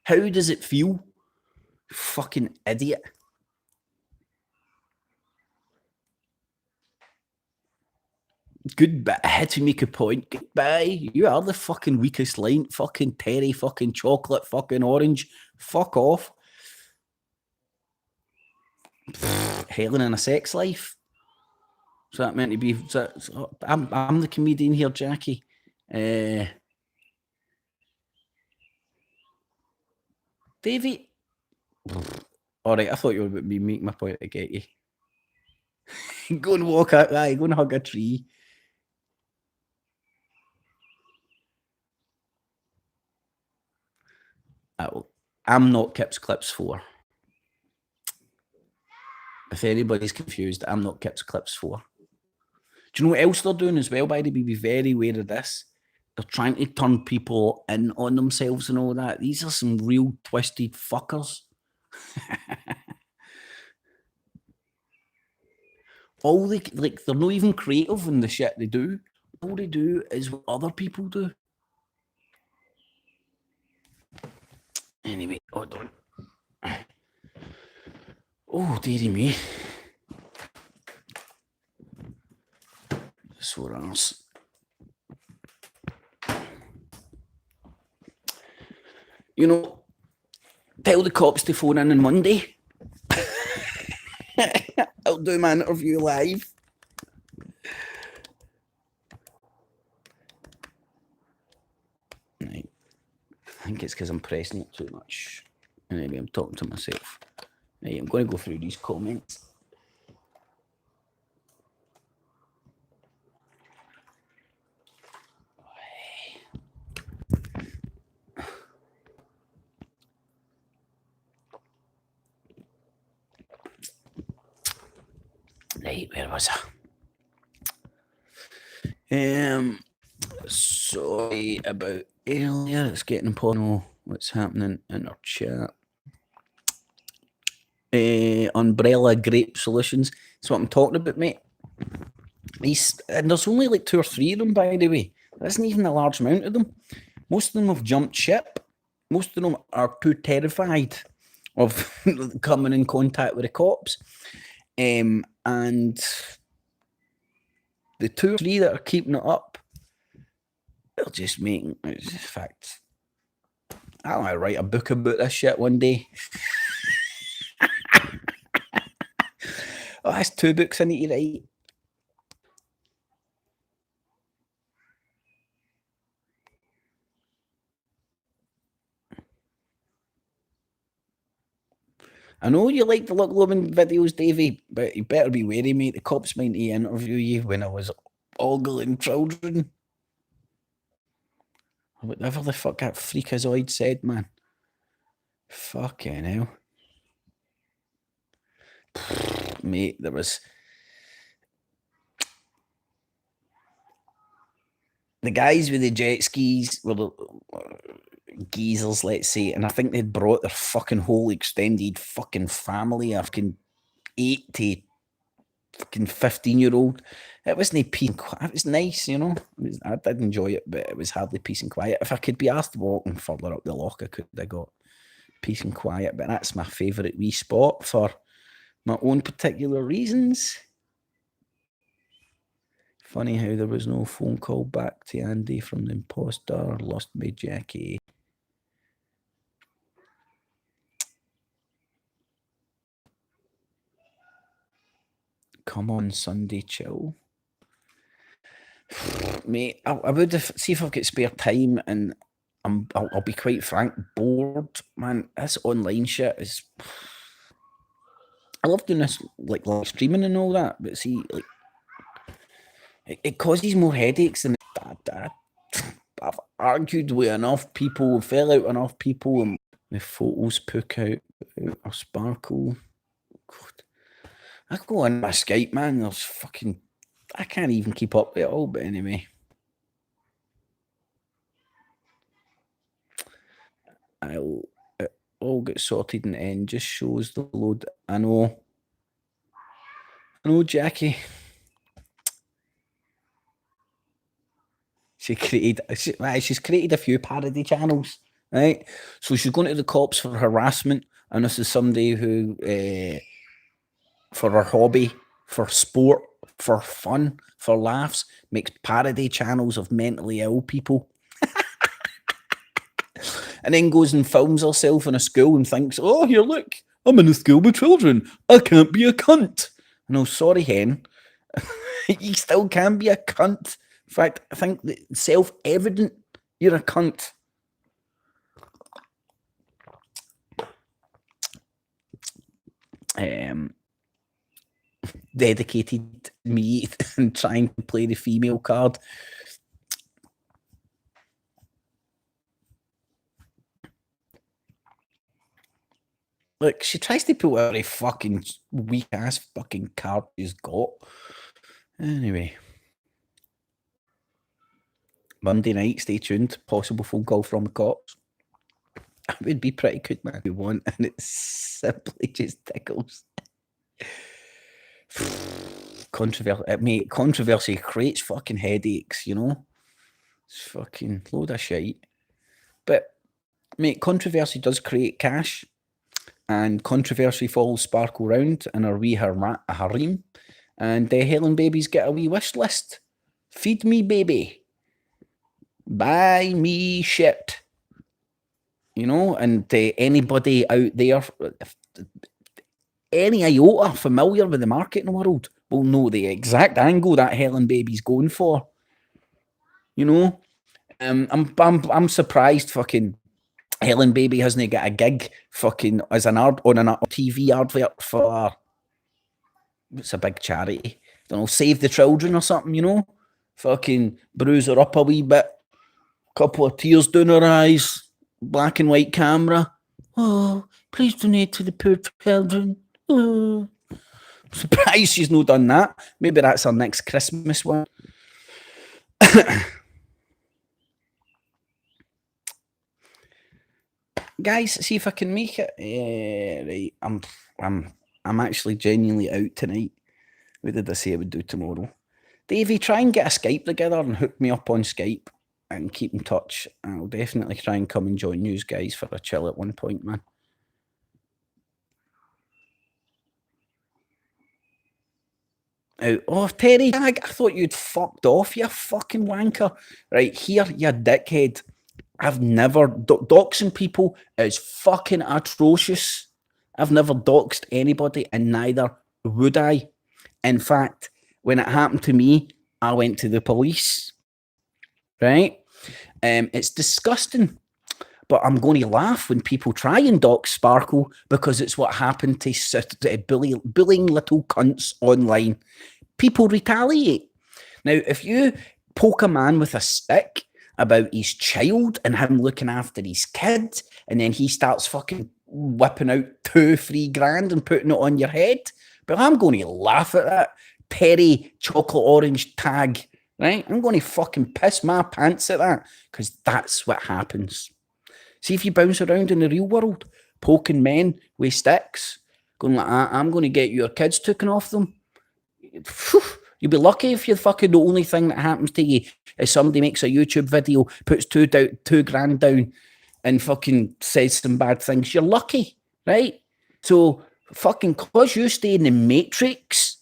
How does it feel? Fucking idiot. Goodbye. I had to make a point. Goodbye. You are the fucking weakest link. Fucking Terry. Fucking chocolate. Fucking orange. Fuck off. Helen in a sex life. So that meant to be. I'm the comedian here, Jackie. Davey. All right, I thought you were about me making my point to get you. Go and walk out. Aye, go and hug a tree. I'm not Kips Clips 4. If anybody's confused, I'm not Kips Clips 4. Do you know what else they're doing as well, by the way? Be very aware of this. They're trying to turn people in on themselves and all that. These are some real twisted fuckers. All they, like, they're not even creative in the shit they do. All they do is what other people do. Anyway, hold on. Oh, dearie me. Sore arse. You know, tell the cops to phone in on Monday. I'll do my interview live. Right. I think it's because I'm pressing it too much. Anyway, I'm talking to myself. Right, I'm going to go through these comments. Right, where was I? Sorry about earlier. It's getting important. What's happening in our chat? Umbrella Grape Solutions. That's what I'm talking about, mate. And there's only like 2 or 3 of them, by the way. There isn't even a large amount of them. Most of them have jumped ship. Most of them are too terrified of coming in contact with the cops. And the 2 or 3 that are keeping it up, they're just making, in fact, I want to write a book about this shit one day. Oh, that's 2 books I need to write. I know you like the Look Loman videos, Davey, but you better be wary, mate. The cops might interview you when I was ogling children. Whatever the fuck that freakazoid said, man. Fucking hell. Mate, there was... The guys with the jet skis were the geezers, let's say, and I think they'd brought their fucking whole extended fucking family, a fucking 8 to fucking 15-year-old. It wasn't peace and quiet. It was nice, you know. I did enjoy it, but it was hardly peace and quiet. If I could be asked walking further up the loch, I could have got peace and quiet, but that's my favourite wee spot for my own particular reasons. Funny how there was no phone call back to Andy from the imposter. Lost me, Jackie. Come on, Sunday, chill. Mate, I would see if I've got spare time, and I'll be quite frank, bored. Man, this online shit is... I love doing this, like, live streaming and all that, but see, like, it causes more headaches than I've argued with enough people, fell out enough people, and the photos poke out or sparkle. God. I go on my Skype, man, there's fucking... I can't even keep up with it all, but anyway. It all get sorted in the end, just shows the load. I know, Jackie. She's created a few parody channels, right? So she's going to the cops for harassment, and this is somebody who, for her hobby, for sport, for fun, for laughs, makes parody channels of mentally ill people. And then goes and films herself in a school and thinks, oh, here, look, I'm in a school with children. I can't be a cunt. No, sorry, hen. You still can be a cunt. In fact, I think that self-evident you're a cunt. Dedicated me and trying to play the female card. Look, she tries to pull out a fucking weak ass fucking card she's got. Anyway. Monday night, stay tuned. Possible phone call from the cops. It would be pretty good, man. You want, and it simply just tickles. Controversy, mate. Controversy creates fucking headaches, you know. It's fucking load of shite. But mate, controversy does create cash, and controversy follows Sparkle round in a wee harem, and Helen babies get a wee wish list. Feed me, baby. Buy me shit. You know, and anybody out there, any iota familiar with the marketing world will know the exact angle that Helen baby's going for. You know, I'm surprised fucking Helen baby hasn't got a gig fucking as an on a TV advert for what's a big charity? I don't know, Save the Children or something. You know, fucking bruise her up a wee bit, couple of tears down her eyes. Black and white camera. Oh, please donate to the poor children. Oh. Surprised she's not done that. Maybe that's our next Christmas one. Guys, see if I can make it. Right, I'm actually genuinely out tonight. What did I say I would do tomorrow? Davey, try and get a Skype together and hook me up on Skype. And keep in touch. I'll definitely try and come and join you guys for a chill at one point, man. Oh, Terry, I thought you'd fucked off, you fucking wanker. Right, here, you dickhead. I've never... doxing people is fucking atrocious. I've never doxed anybody, and neither would I. In fact, when it happened to me, I went to the police. Right? It's disgusting, but I'm going to laugh when people try and dox Sparkle because it's what happened to bullying little cunts online. People retaliate. Now, if you poke a man with a stick about his child and him looking after his kid, and then he starts fucking whipping out 2-3 grand and putting it on your head, but I'm going to laugh at that. Perry chocolate orange tag. Right? I'm going to fucking piss my pants at that because that's what happens. See if you bounce around in the real world, poking men with sticks, going like, I'm going to get your kids taken off them. You'll be lucky if you're fucking the only thing that happens to you is somebody makes a YouTube video, puts 2 grand down and fucking says some bad things. You're lucky, right? So fucking cause you stay in the matrix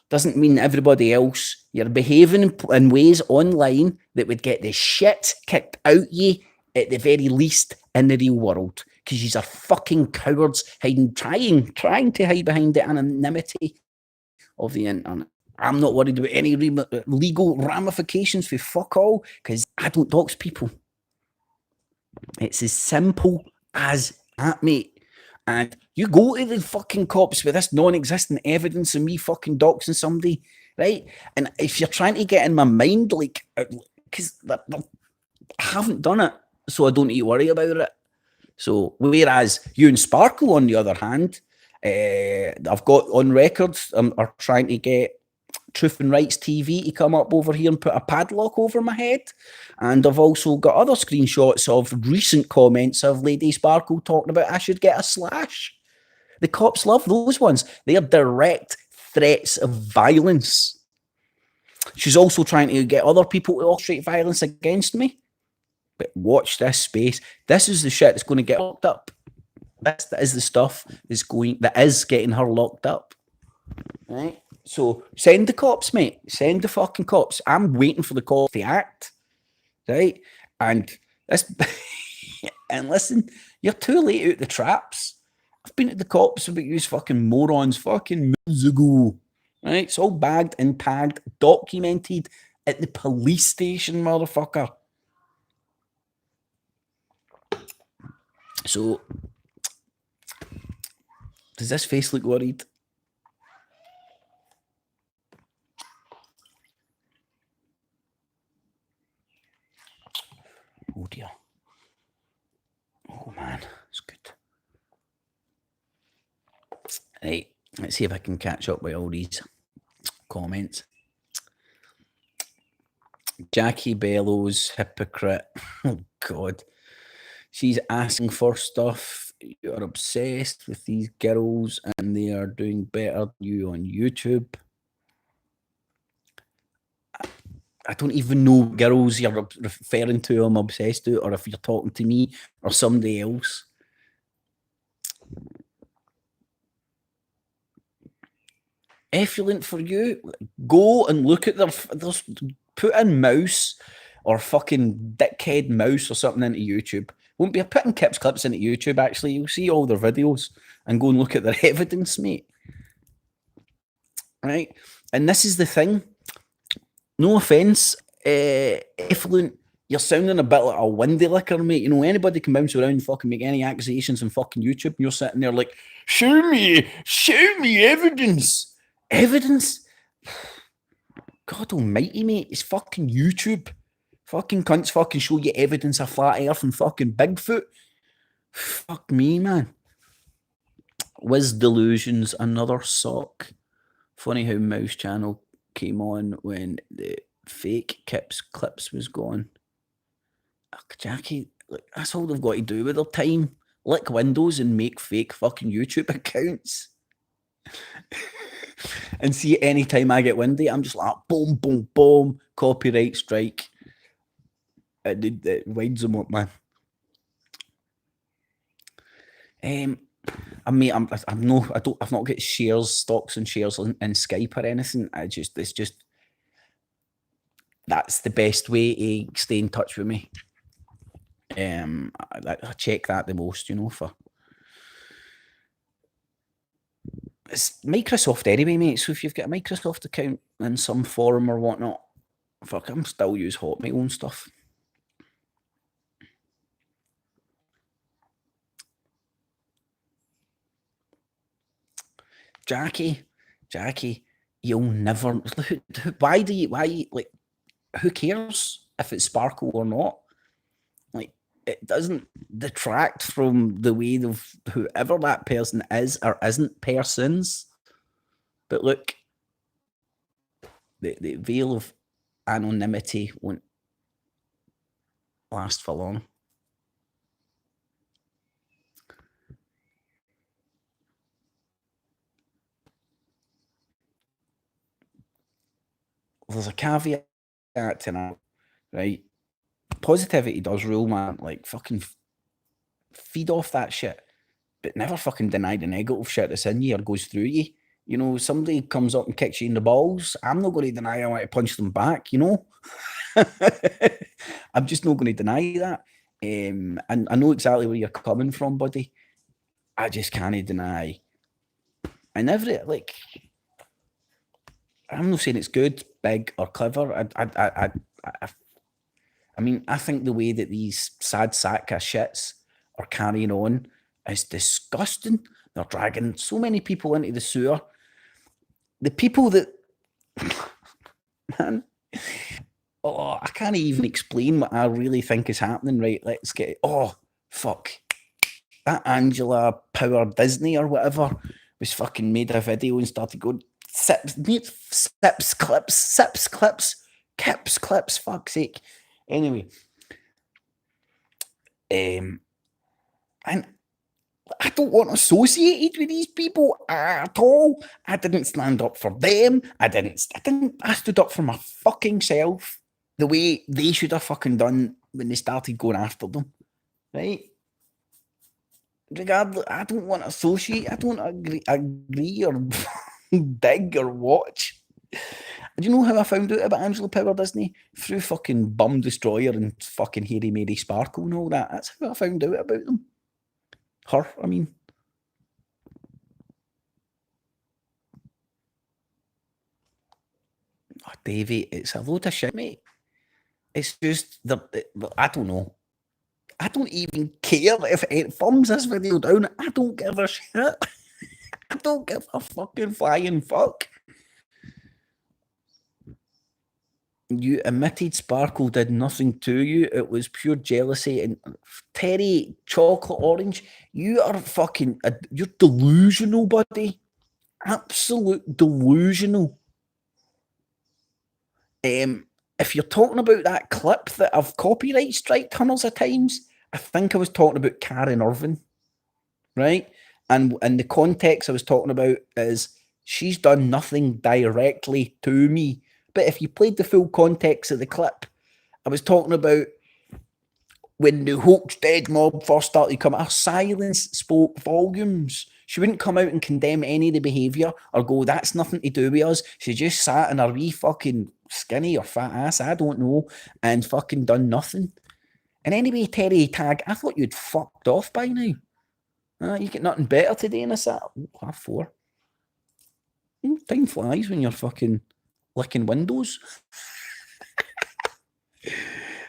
doesn't mean everybody else. You're behaving in ways online that would get the shit kicked out you at the very least in the real world. Because you're fucking cowards trying to hide behind the anonymity of the internet. I'm not worried about any legal ramifications for fuck all, because I don't dox people. It's as simple as that, mate. And you go to the fucking cops with this non-existent evidence of me fucking doxing somebody, right? And if you're trying to get in my mind, like, because I haven't done it, so I don't need to worry about it. So, whereas you and Sparkle, on the other hand, I've got on record, are trying to get Truth and Rights TV to come up over here and put a padlock over my head. And I've also got other screenshots of recent comments of Lady Sparkle talking about I should get a slash. The cops love those ones. They are direct threats of violence. She's also trying to get other people to orchestrate violence against me. But watch this space. This is the shit that's going to get locked up. That is the stuff that is getting her locked up. Right? So send the cops, mate. Send the fucking cops. I'm waiting for the cops to act, right? And this, and listen, you're too late out the traps. I've been at the cops about you fucking morons fucking months ago, right? It's all bagged and tagged, documented at the police station, motherfucker. So, does this face look worried? Oh dear. Oh man, it's good. Right, let's see if I can catch up with all these comments. Jackie Bellows, hypocrite. Oh God. She's asking for stuff. You're obsessed with these girls and they are doing better than you on YouTube. I don't even know girls you're referring to, I'm obsessed to, or if you're talking to me or somebody else. Effluent for you. Go and look at their put in mouse or fucking dickhead mouse or something into YouTube. Won't be putting Kip's clips into YouTube, actually. You'll see all their videos and go and look at their evidence, mate. Right? And this is the thing. No offence, effluent, you're sounding a bit like a windy liquor, mate. You know, anybody can bounce around and fucking make any accusations on fucking YouTube, and you're sitting there like, show me evidence. Evidence? God almighty, mate, it's fucking YouTube. Fucking cunts fucking show you evidence of flat earth and fucking Bigfoot. Fuck me, man. Wiz Delusions, another sock. Funny how Mouse Channel came on when the fake Kip's clips was gone. Ugh, Jackie, look, that's all they've got to do with their time. Lick Windows and make fake fucking YouTube accounts. And see, anytime I get windy, I'm just like, boom, boom, boom, copyright strike. It winds them up, man. I've not got shares, stocks and shares in Skype or anything. That's the best way to stay in touch with me. I check that the most, you know, for it's Microsoft anyway, mate. So if you've got a Microsoft account in some forum or whatnot, fuck, I'm still use Hotmail and stuff. Jackie, you'll never. Why like? Who cares if it's sparkle or not? Like, it doesn't detract from the way of whoever that person is or isn't persons. But look, the veil of anonymity won't last for long. There's a caveat to that, right? Positivity does rule, man. Like, fucking feed off that shit, but never fucking deny the negative shit that's in you or goes through you. You know, somebody comes up and kicks you in the balls, I'm not going to deny I want to punch them back, you know? I'm just not going to deny that. And I know exactly where you're coming from, buddy. I just can't deny. And like, I'm not saying it's good, big, or clever. I mean, I think the way that these sad sack of shits are carrying on is disgusting. They're dragging so many people into the sewer. The people that, man, oh, I can't even explain what I really think is happening. Right, let's get it. Oh, fuck. That Angela Power Disney or whatever was fucking made a video and started going, sips clips, Kips clips, fuck's sake. Anyway, and I don't want associated with these people at all. I didn't stand up for them. I stood up for my fucking self the way they should have fucking done when they started going after them, right? Regardless, I don't want to associate. I don't agree or dig or watch. Do you know how I found out about Angela Power Disney? Through fucking Bum Destroyer and fucking Hairy Mary Sparkle and all that. That's how I found out about them. Her, I mean. Oh, Davey, it's a load of shit, mate. It's just, I don't know. I don't even care if it thumbs this video down. I don't give a shit. I don't give a fucking flying fuck. You admitted Sparkle did nothing to you. It was pure jealousy. And Terry, chocolate orange, you are fucking, you're delusional, buddy. Absolute delusional. If you're talking about that clip that I've copyright striked hundreds of times, I think I was talking about Karen Irvin, right? And the context I was talking about is she's done nothing directly to me. But if you played the full context of the clip, I was talking about when the Hoax Dead mob first started coming, her silence spoke volumes. She wouldn't come out and condemn any of the behaviour or go, that's nothing to do with us. She just sat in her wee fucking skinny or fat ass, I don't know, and fucking done nothing. And anyway, Terry Tag, I thought you'd fucked off by now. You get nothing better today in a sat. Half 4. Time flies when you're fucking licking windows.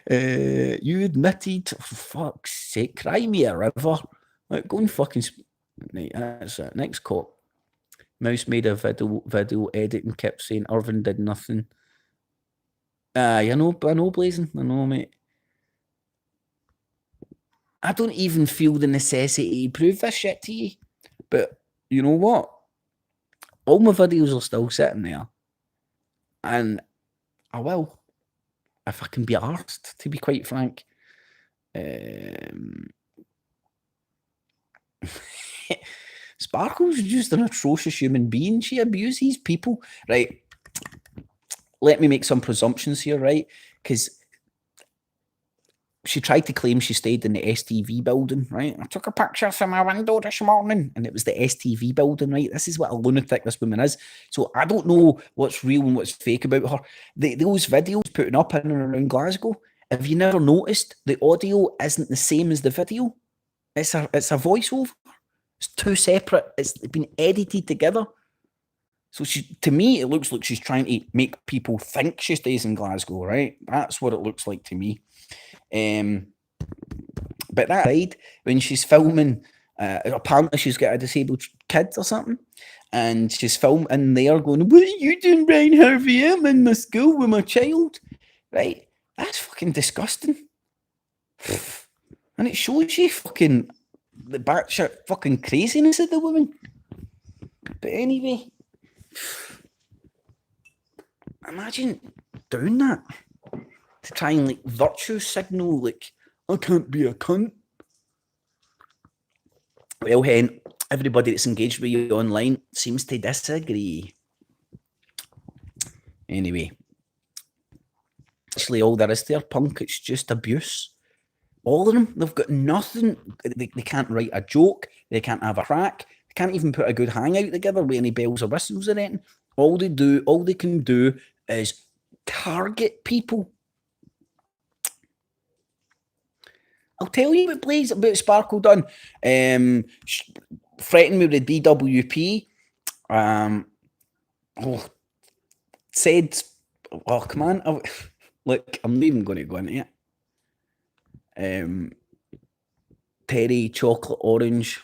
You admitted, for fuck's sake, cry me a river. Like, go and fucking... Right, that's it. Next cop. Mouse made a video edit and kept saying Irvin did nothing. I know, Blazing. I know, mate. I don't even feel the necessity to prove this shit to you. But you know what? All my videos are still sitting there. And I will. If I can be arsed, to be quite frank. Sparkle's just an atrocious human being. She abuses people. Right. Let me make some presumptions here, right? Because she tried to claim she stayed in the STV building, right? I took a picture from my window this morning, and it was the STV building, right? This is what a lunatic this woman is. So I don't know what's real and what's fake about her. Those videos putting up in and around Glasgow, have you never noticed the audio isn't the same as the video? It's a voiceover. It's two separate. It's been edited together. So to me, it looks like she's trying to make people think she stays in Glasgow, right? That's what it looks like to me. But that aside, when she's filming, apparently she's got a disabled kid or something, and she's filming there going, "What are you doing, Brian Harvey? I'm in my school with my child," right? That's fucking disgusting. And it shows you fucking the batshit fucking craziness of the woman. But anyway, imagine doing that to try and like virtue signal, like, I can't be a cunt. Well, Hen, everybody that's engaged with you online seems to disagree. Anyway, actually, all there is there, punk, it's just abuse. All of them, they've got nothing. They can't write a joke. They can't have a crack. They can't even put a good hangout together with any bells or whistles or anything. All they can do is target people. I'll tell you about Sparkle done. Threatened me with the DWP. Said, oh, come on. Look, I'm not even going to go into it. Terry Chocolate Orange.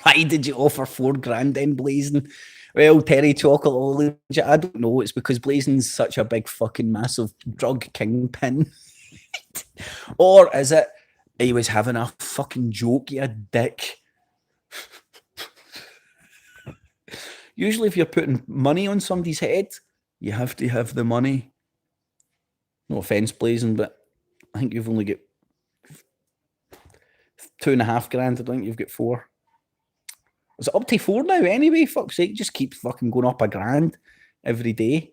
Why did you offer $4,000 then, Blazing? Well, Terry Chocolate Orange, I don't know. It's because Blazing's such a big fucking massive drug kingpin. Or is it he was having a fucking joke, you dick? Usually if you're putting money on somebody's head, you have to have the money. No offence, Blazing, but I think you've only got $2,500. I think you've got 4. Is it up to 4 now anyway? Fuck's sake, just keep fucking going up $1,000 every day.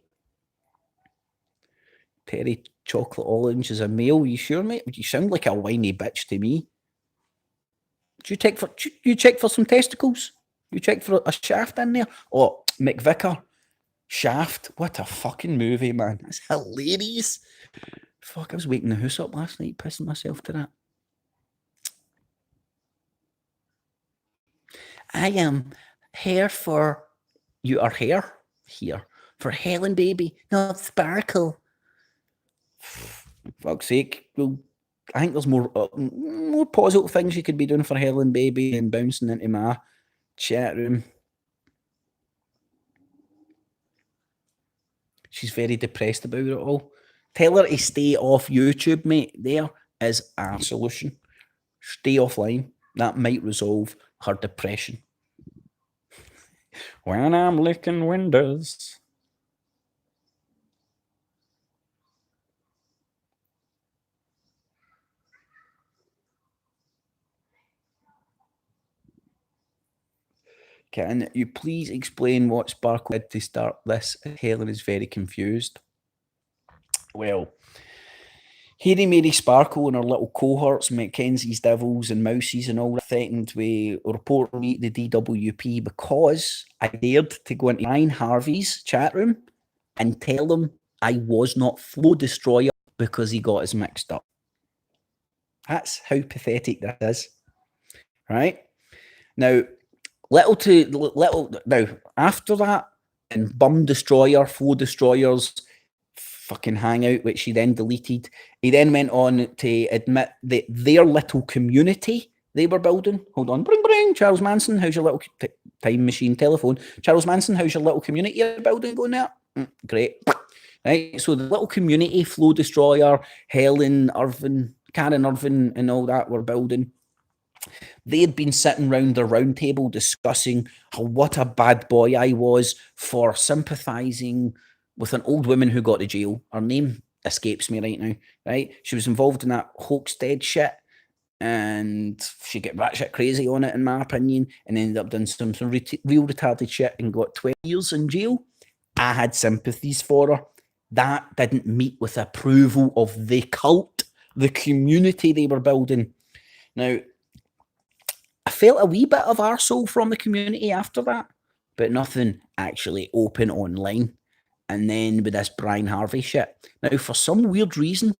Terry Chocolate Orange is a male. You sure, mate? You sound like a whiny bitch to me. Do you check for some testicles? You checked for a shaft in there? Oh, McVicker. Shaft. What a fucking movie, man. That's hilarious. Fuck, I was waking the house up last night, pissing myself to that. I am here for... You are here for Helen, baby, not Sparkle. Fuck's sake. Well, I think there's more positive things you could be doing for Helen, baby, than bouncing into my chat room. She's very depressed about it all. Tell her to stay off YouTube, mate. There is our solution. Stay offline. That might resolve her depression. When I'm licking windows. Can you please explain what Sparkle did to start this? Helen is very confused. Well, Harry, Mary, Sparkle and her little cohorts, Mackenzie's Devils and Mousies and all, threatened with reporting me to the DWP because I dared to go into Ryan Harvey's chat room and tell him I was not Flow Destroyer because he got us mixed up. That's how pathetic that is. Right? Now, after that, and Bum Destroyer, Flow Destroyers fucking hangout, which he then deleted, he then went on to admit that their little community they were building. Hold on, bring, Charles Manson, how's your little time machine telephone? Charles Manson, how's your little community you're building going there? Great. Right, so the little community, Flow Destroyer, Helen Irvin, Karen Irvin, and all that were building. They had been sitting round the round table discussing what a bad boy I was for sympathising with an old woman who got to jail. Her name escapes me right now, right? She was involved in that Hoaxstead shit, and she got batshit crazy on it, in my opinion, and ended up doing some real retarded shit and got 12 years in jail. I had sympathies for her. That didn't meet with approval of the cult, the community they were building. Now, I felt a wee bit of arsehole from the community after that, but nothing actually open online. And then with this Brian Harvey shit. Now, for some weird reason,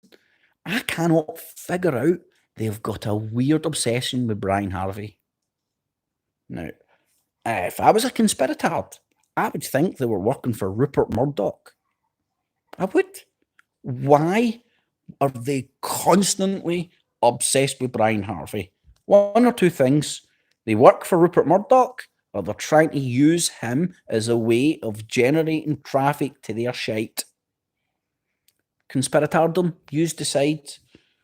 I cannot figure out they've got a weird obsession with Brian Harvey. Now, if I was a conspirator, I would think they were working for Rupert Murdoch. I would. Why are they constantly obsessed with Brian Harvey? One or two things. They work for Rupert Murdoch, or they're trying to use him as a way of generating traffic to their shite. Conspiratordom, you decide.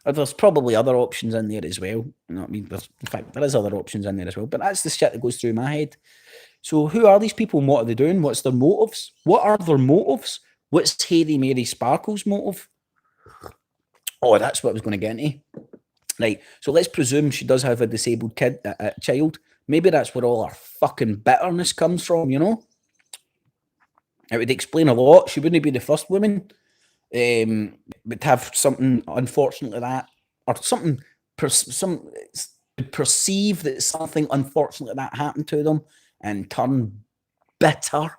Or there's probably other options in there as well. You know what I mean? In fact, there is other options in there as well. But that's the shit that goes through my head. So who are these people and what are they doing? What's their motives? What are their motives? What's Harry, Mary, Sparkle's motive? Oh, that's what I was going to get into. Right, so let's presume she does have a disabled child. Maybe that's where all her fucking bitterness comes from, you know? It would explain a lot. She wouldn't be the first woman. Would have something unfortunate like that, or something, perceive that something unfortunate like that happened to them and turn bitter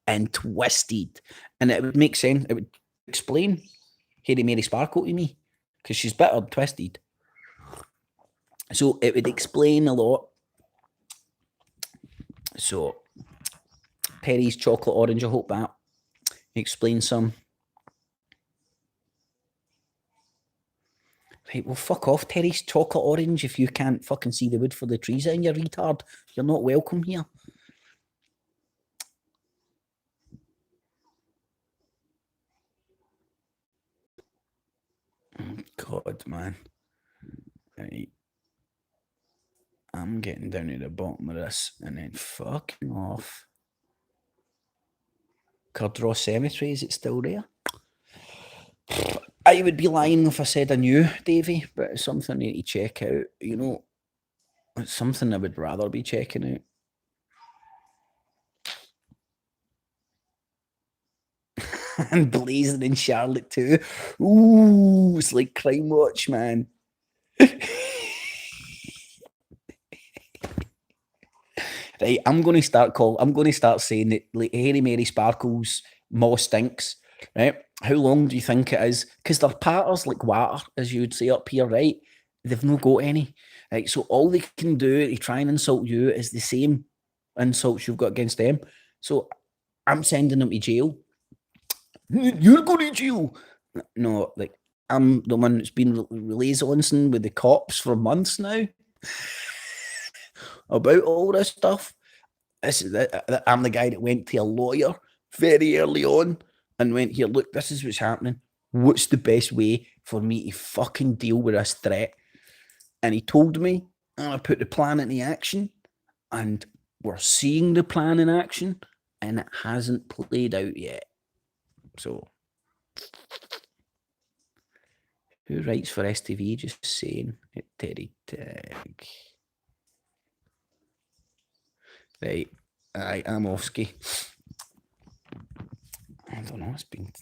and twisted. And it would make sense. It would explain Harry, Mary, Sparkle to me, because she's bitter and twisted. So it would explain a lot. So Perry's chocolate orange, I hope that explains some. Right, well, fuck off, Terry's chocolate orange, if you can't fucking see the wood for the trees in, you retard. You're not welcome here. Oh, God, man. Right. I'm getting down to the bottom of this and then fucking off. Cardross Cemetery, is it still there? I would be lying if I said I knew, Davey, but it's something I need to check out. You know, it's something I would rather be checking out. And Blazing in Charlotte too. Ooh, it's like Crime Watch, man. Right, I'm going to start saying that like Harry Mary Sparkles Maw stinks. Right, how long do you think it is? Because they're patters like water, as you would say up here, right? They've not got any. Right, so all they can do to try and insult you is the same insults you've got against them. So I'm sending them to jail. You're going to jail. No, like I'm the one that's been liaisoning with the cops for months now about all this stuff. I'm the guy that went to a lawyer very early on and went, here, look, this is what's happening. What's the best way for me to fucking deal with this threat? And he told me, and I put the plan into action, and we're seeing the plan in action, and it hasn't played out yet. So, who writes for STV? Just saying. Terry Tag. Right. I'm Offski. I don't know. It's been.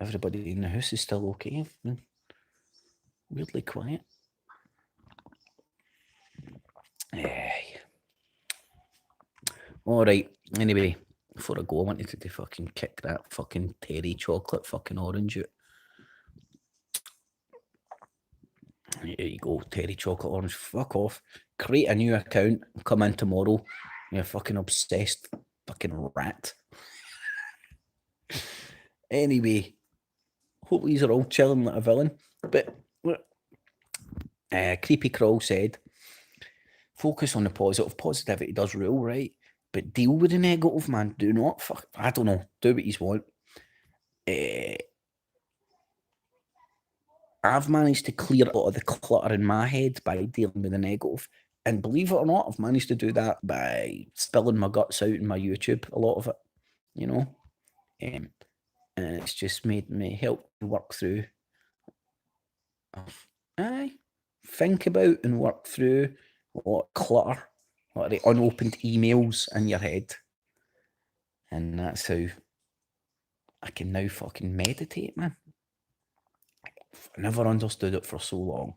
Everybody in the house is still okay. I've been weirdly quiet. All right. Anyway, before I go, I wanted to fucking kick that fucking Terry chocolate fucking orange out. There you go, Terry chocolate orange. Fuck off. Create a new account. Come in tomorrow. You're fucking obsessed fucking rat. Anyway, hope these are all chilling like a villain. But Creepy Crawl said, focus on the positive. Positivity does rule, right? But deal with the negative, man. Do not fuck. I don't know. Do what you want. I've managed to clear a lot of the clutter in my head by dealing with the negative. And believe it or not, I've managed to do that by spilling my guts out in my YouTube, a lot of it, you know. And it's just made me help work through. Think about and work through a lot of clutter, a lot of the unopened emails in your head. And that's how I can now fucking meditate, man. I never understood it for so long.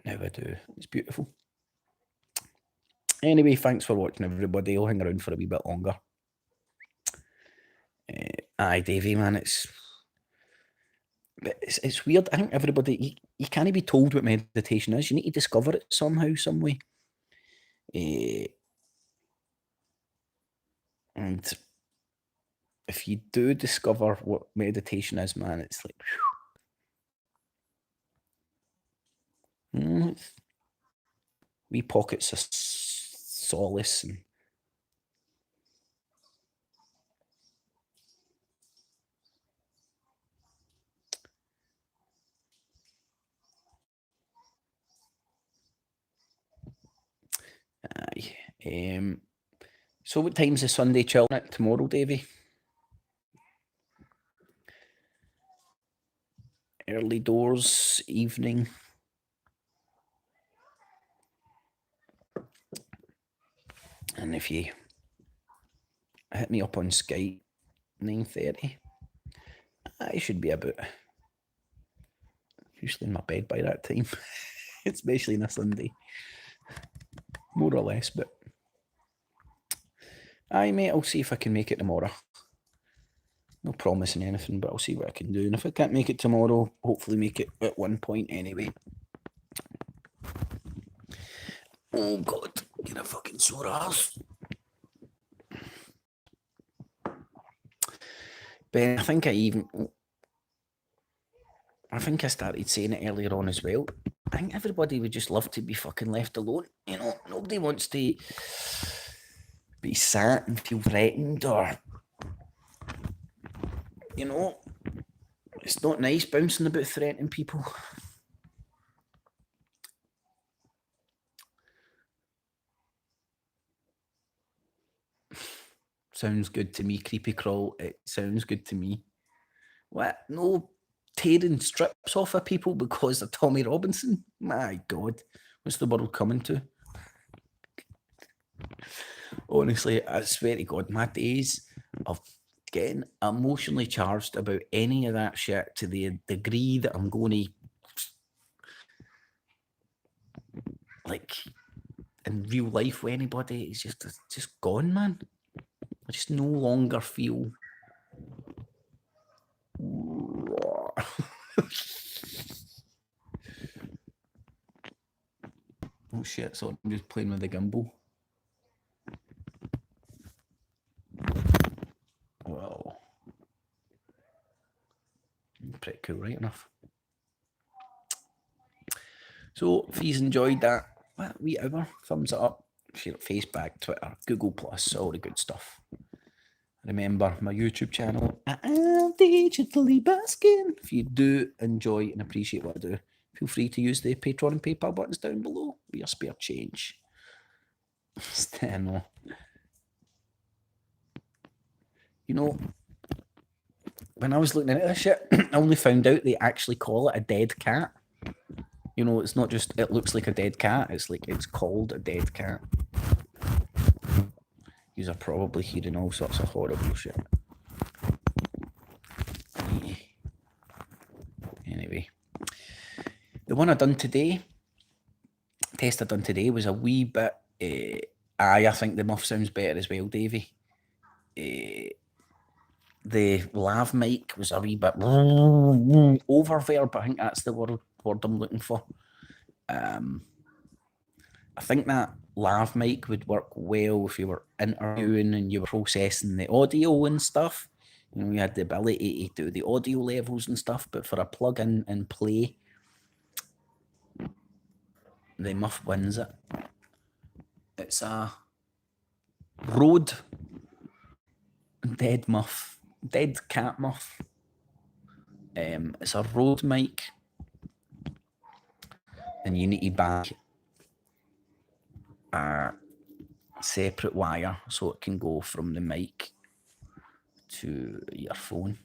Now I do. It's beautiful. Anyway, thanks for watching, everybody. I'll hang around for a wee bit longer. Aye, Davey, man, it's weird. I think everybody, you can't be told what meditation is. You need to discover it somehow, some way. And if you do discover what meditation is, man, it's like, wee pockets of solace and so what time's the Sunday chill at tomorrow, Davey? Early doors, evening. And if you hit me up on Skype, 9:30, I should be about usually in my bed by that time, especially on a Sunday, more or less. But aye, mate, I'll see if I can make it tomorrow. No promising anything, but I'll see what I can do. And if I can't make it tomorrow, hopefully make it at one point anyway. Oh God, get a fucking sore ass. Ben, I think I started saying it earlier on as well. I think everybody would just love to be fucking left alone. You know, nobody wants to be sat and feel threatened or, you know, it's not nice bouncing about threatening people. Sounds good to me, Creepy Crawl. It sounds good to me. What? No tearing strips off of people because of Tommy Robinson? My God, what's the world coming to? Honestly, I swear to God, my days of getting emotionally charged about any of that shit to the degree that I'm going to like in real life with anybody, it's just gone, man. I just no longer feel. Oh shit, so I'm just playing with the gimbal. Well, pretty cool, right enough. So if you've enjoyed that wee hour, thumbs it up, share it Facebook, Twitter, Google+, all the good stuff. Remember my YouTube channel, I am digitally basking. If you do enjoy and appreciate what I do, feel free to use the Patreon and PayPal buttons down below with your spare change. Steno. You know, when I was looking into this shit, I only found out they actually call it a dead cat. You know, it's not just it looks like a dead cat, it's like it's called a dead cat. You're probably hearing all sorts of horrible shit. Anyway, the one I done today, test I done today was a wee bit. I think the muff sounds better as well, Davey. The lav mic was a wee bit oververb. I think that's the word I'm looking for. I think that lav mic would work well if you were interviewing and you were processing the audio and stuff. You know, you had the ability to do the audio levels and stuff, but for a plug in and play, the muff wins it. It's a Rode dead cat muff. It's a Rode mic, and you need to buy a separate wire so it can go from the mic to your phone.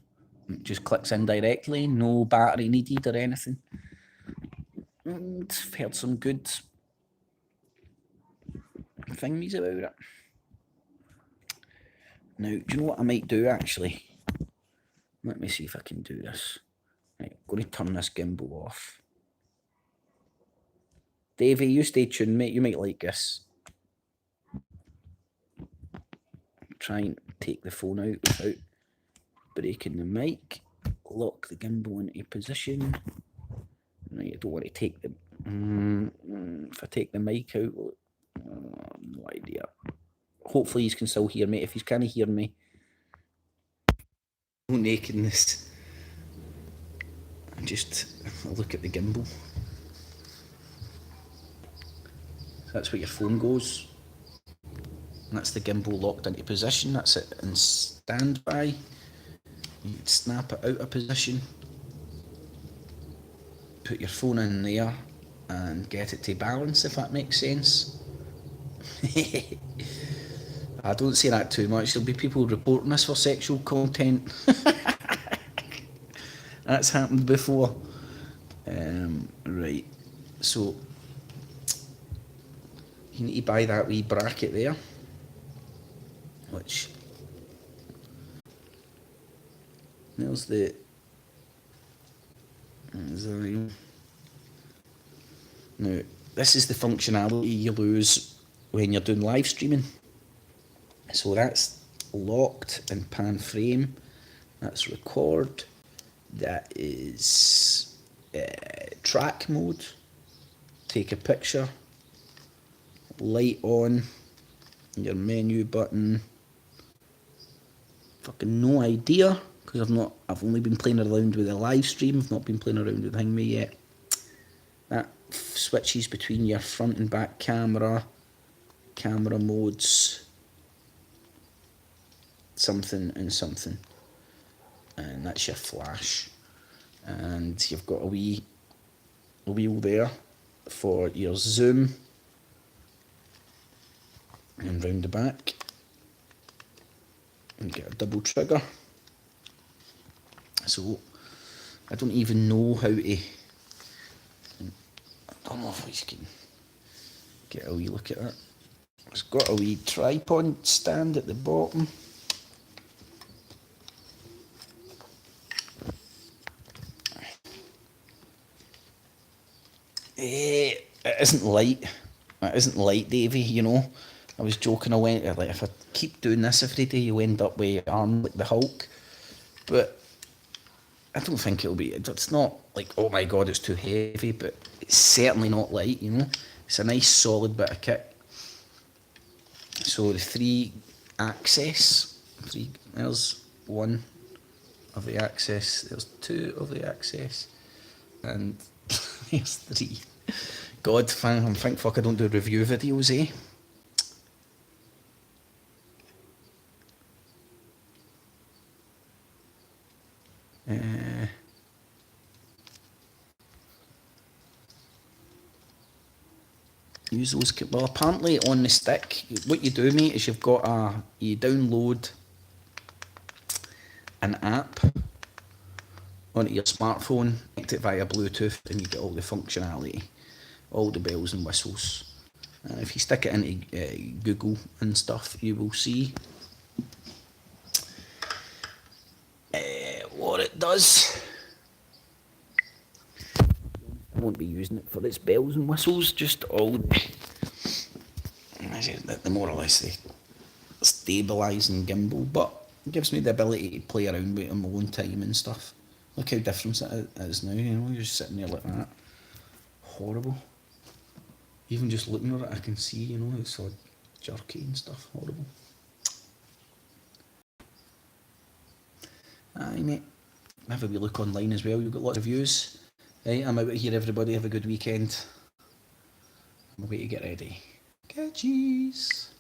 It just clicks in directly, no battery needed or anything. And I've heard some good things about it. Now, do you know what I might do actually? Let me see if I can do this. Right, I'm going to turn this gimbal off. Davey, you stay tuned, mate. You might like this. Try and take the phone out without breaking the mic. Lock the gimbal into position. Right, I don't want to take the... if I take the mic out... no idea. Hopefully you can still hear me. If you can't hear me... No nakedness. Just look at the gimbal. That's where your phone goes. And that's the gimbal locked into position. That's it in standby. You snap it out of position. Put your phone in there and get it to balance, if that makes sense. I don't say that too much. There'll be people reporting us for sexual content. That's happened before. Right, so you need to buy that wee bracket there, which there's the now this is the functionality you lose when you're doing live streaming. So that's locked in pan frame, that's record, that is track mode, take a picture, light on, your menu button, fucking no idea, because I've only been playing around with the live stream, I've not been playing around with Hangme yet. That switches between your front and back camera modes, something and something, and that's your flash. And you've got a wheel there for your zoom, and round the back and get a double trigger. So I don't even know how to, I don't know if we can get a wee look at that. It's got a wee tripod stand at the bottom. It isn't light. It isn't light, Davey, you know. I was joking, I went, like, if I keep doing this every day, you end up with arms like the Hulk. But I don't think it'll be, it's not like, oh my god, it's too heavy, but it's certainly not light, you know. It's a nice solid bit of kit. So the there's one of the access, there's two of the access, and there's three. God, I'm think fuck I don't do review videos, eh? Use those. Well, apparently on the stick, what you do, mate, is you download an app onto your smartphone, connect it via Bluetooth, and you get all the functionality, all the bells and whistles. And if you stick it into Google and stuff, you will see what it does. I won't be using it for its bells and whistles, just all the more or less the stabilising gimbal, but it gives me the ability to play around with it on my own time and stuff. Look how different it is now, you know, you're just sitting there like that. Horrible. Even just looking at it, I can see, you know, it's all jerky and stuff. Horrible. Aye, mate. Have a wee look online as well. You've got lots of views. Right, I'm out of here, everybody. Have a good weekend. I'm away to get ready. Catchies.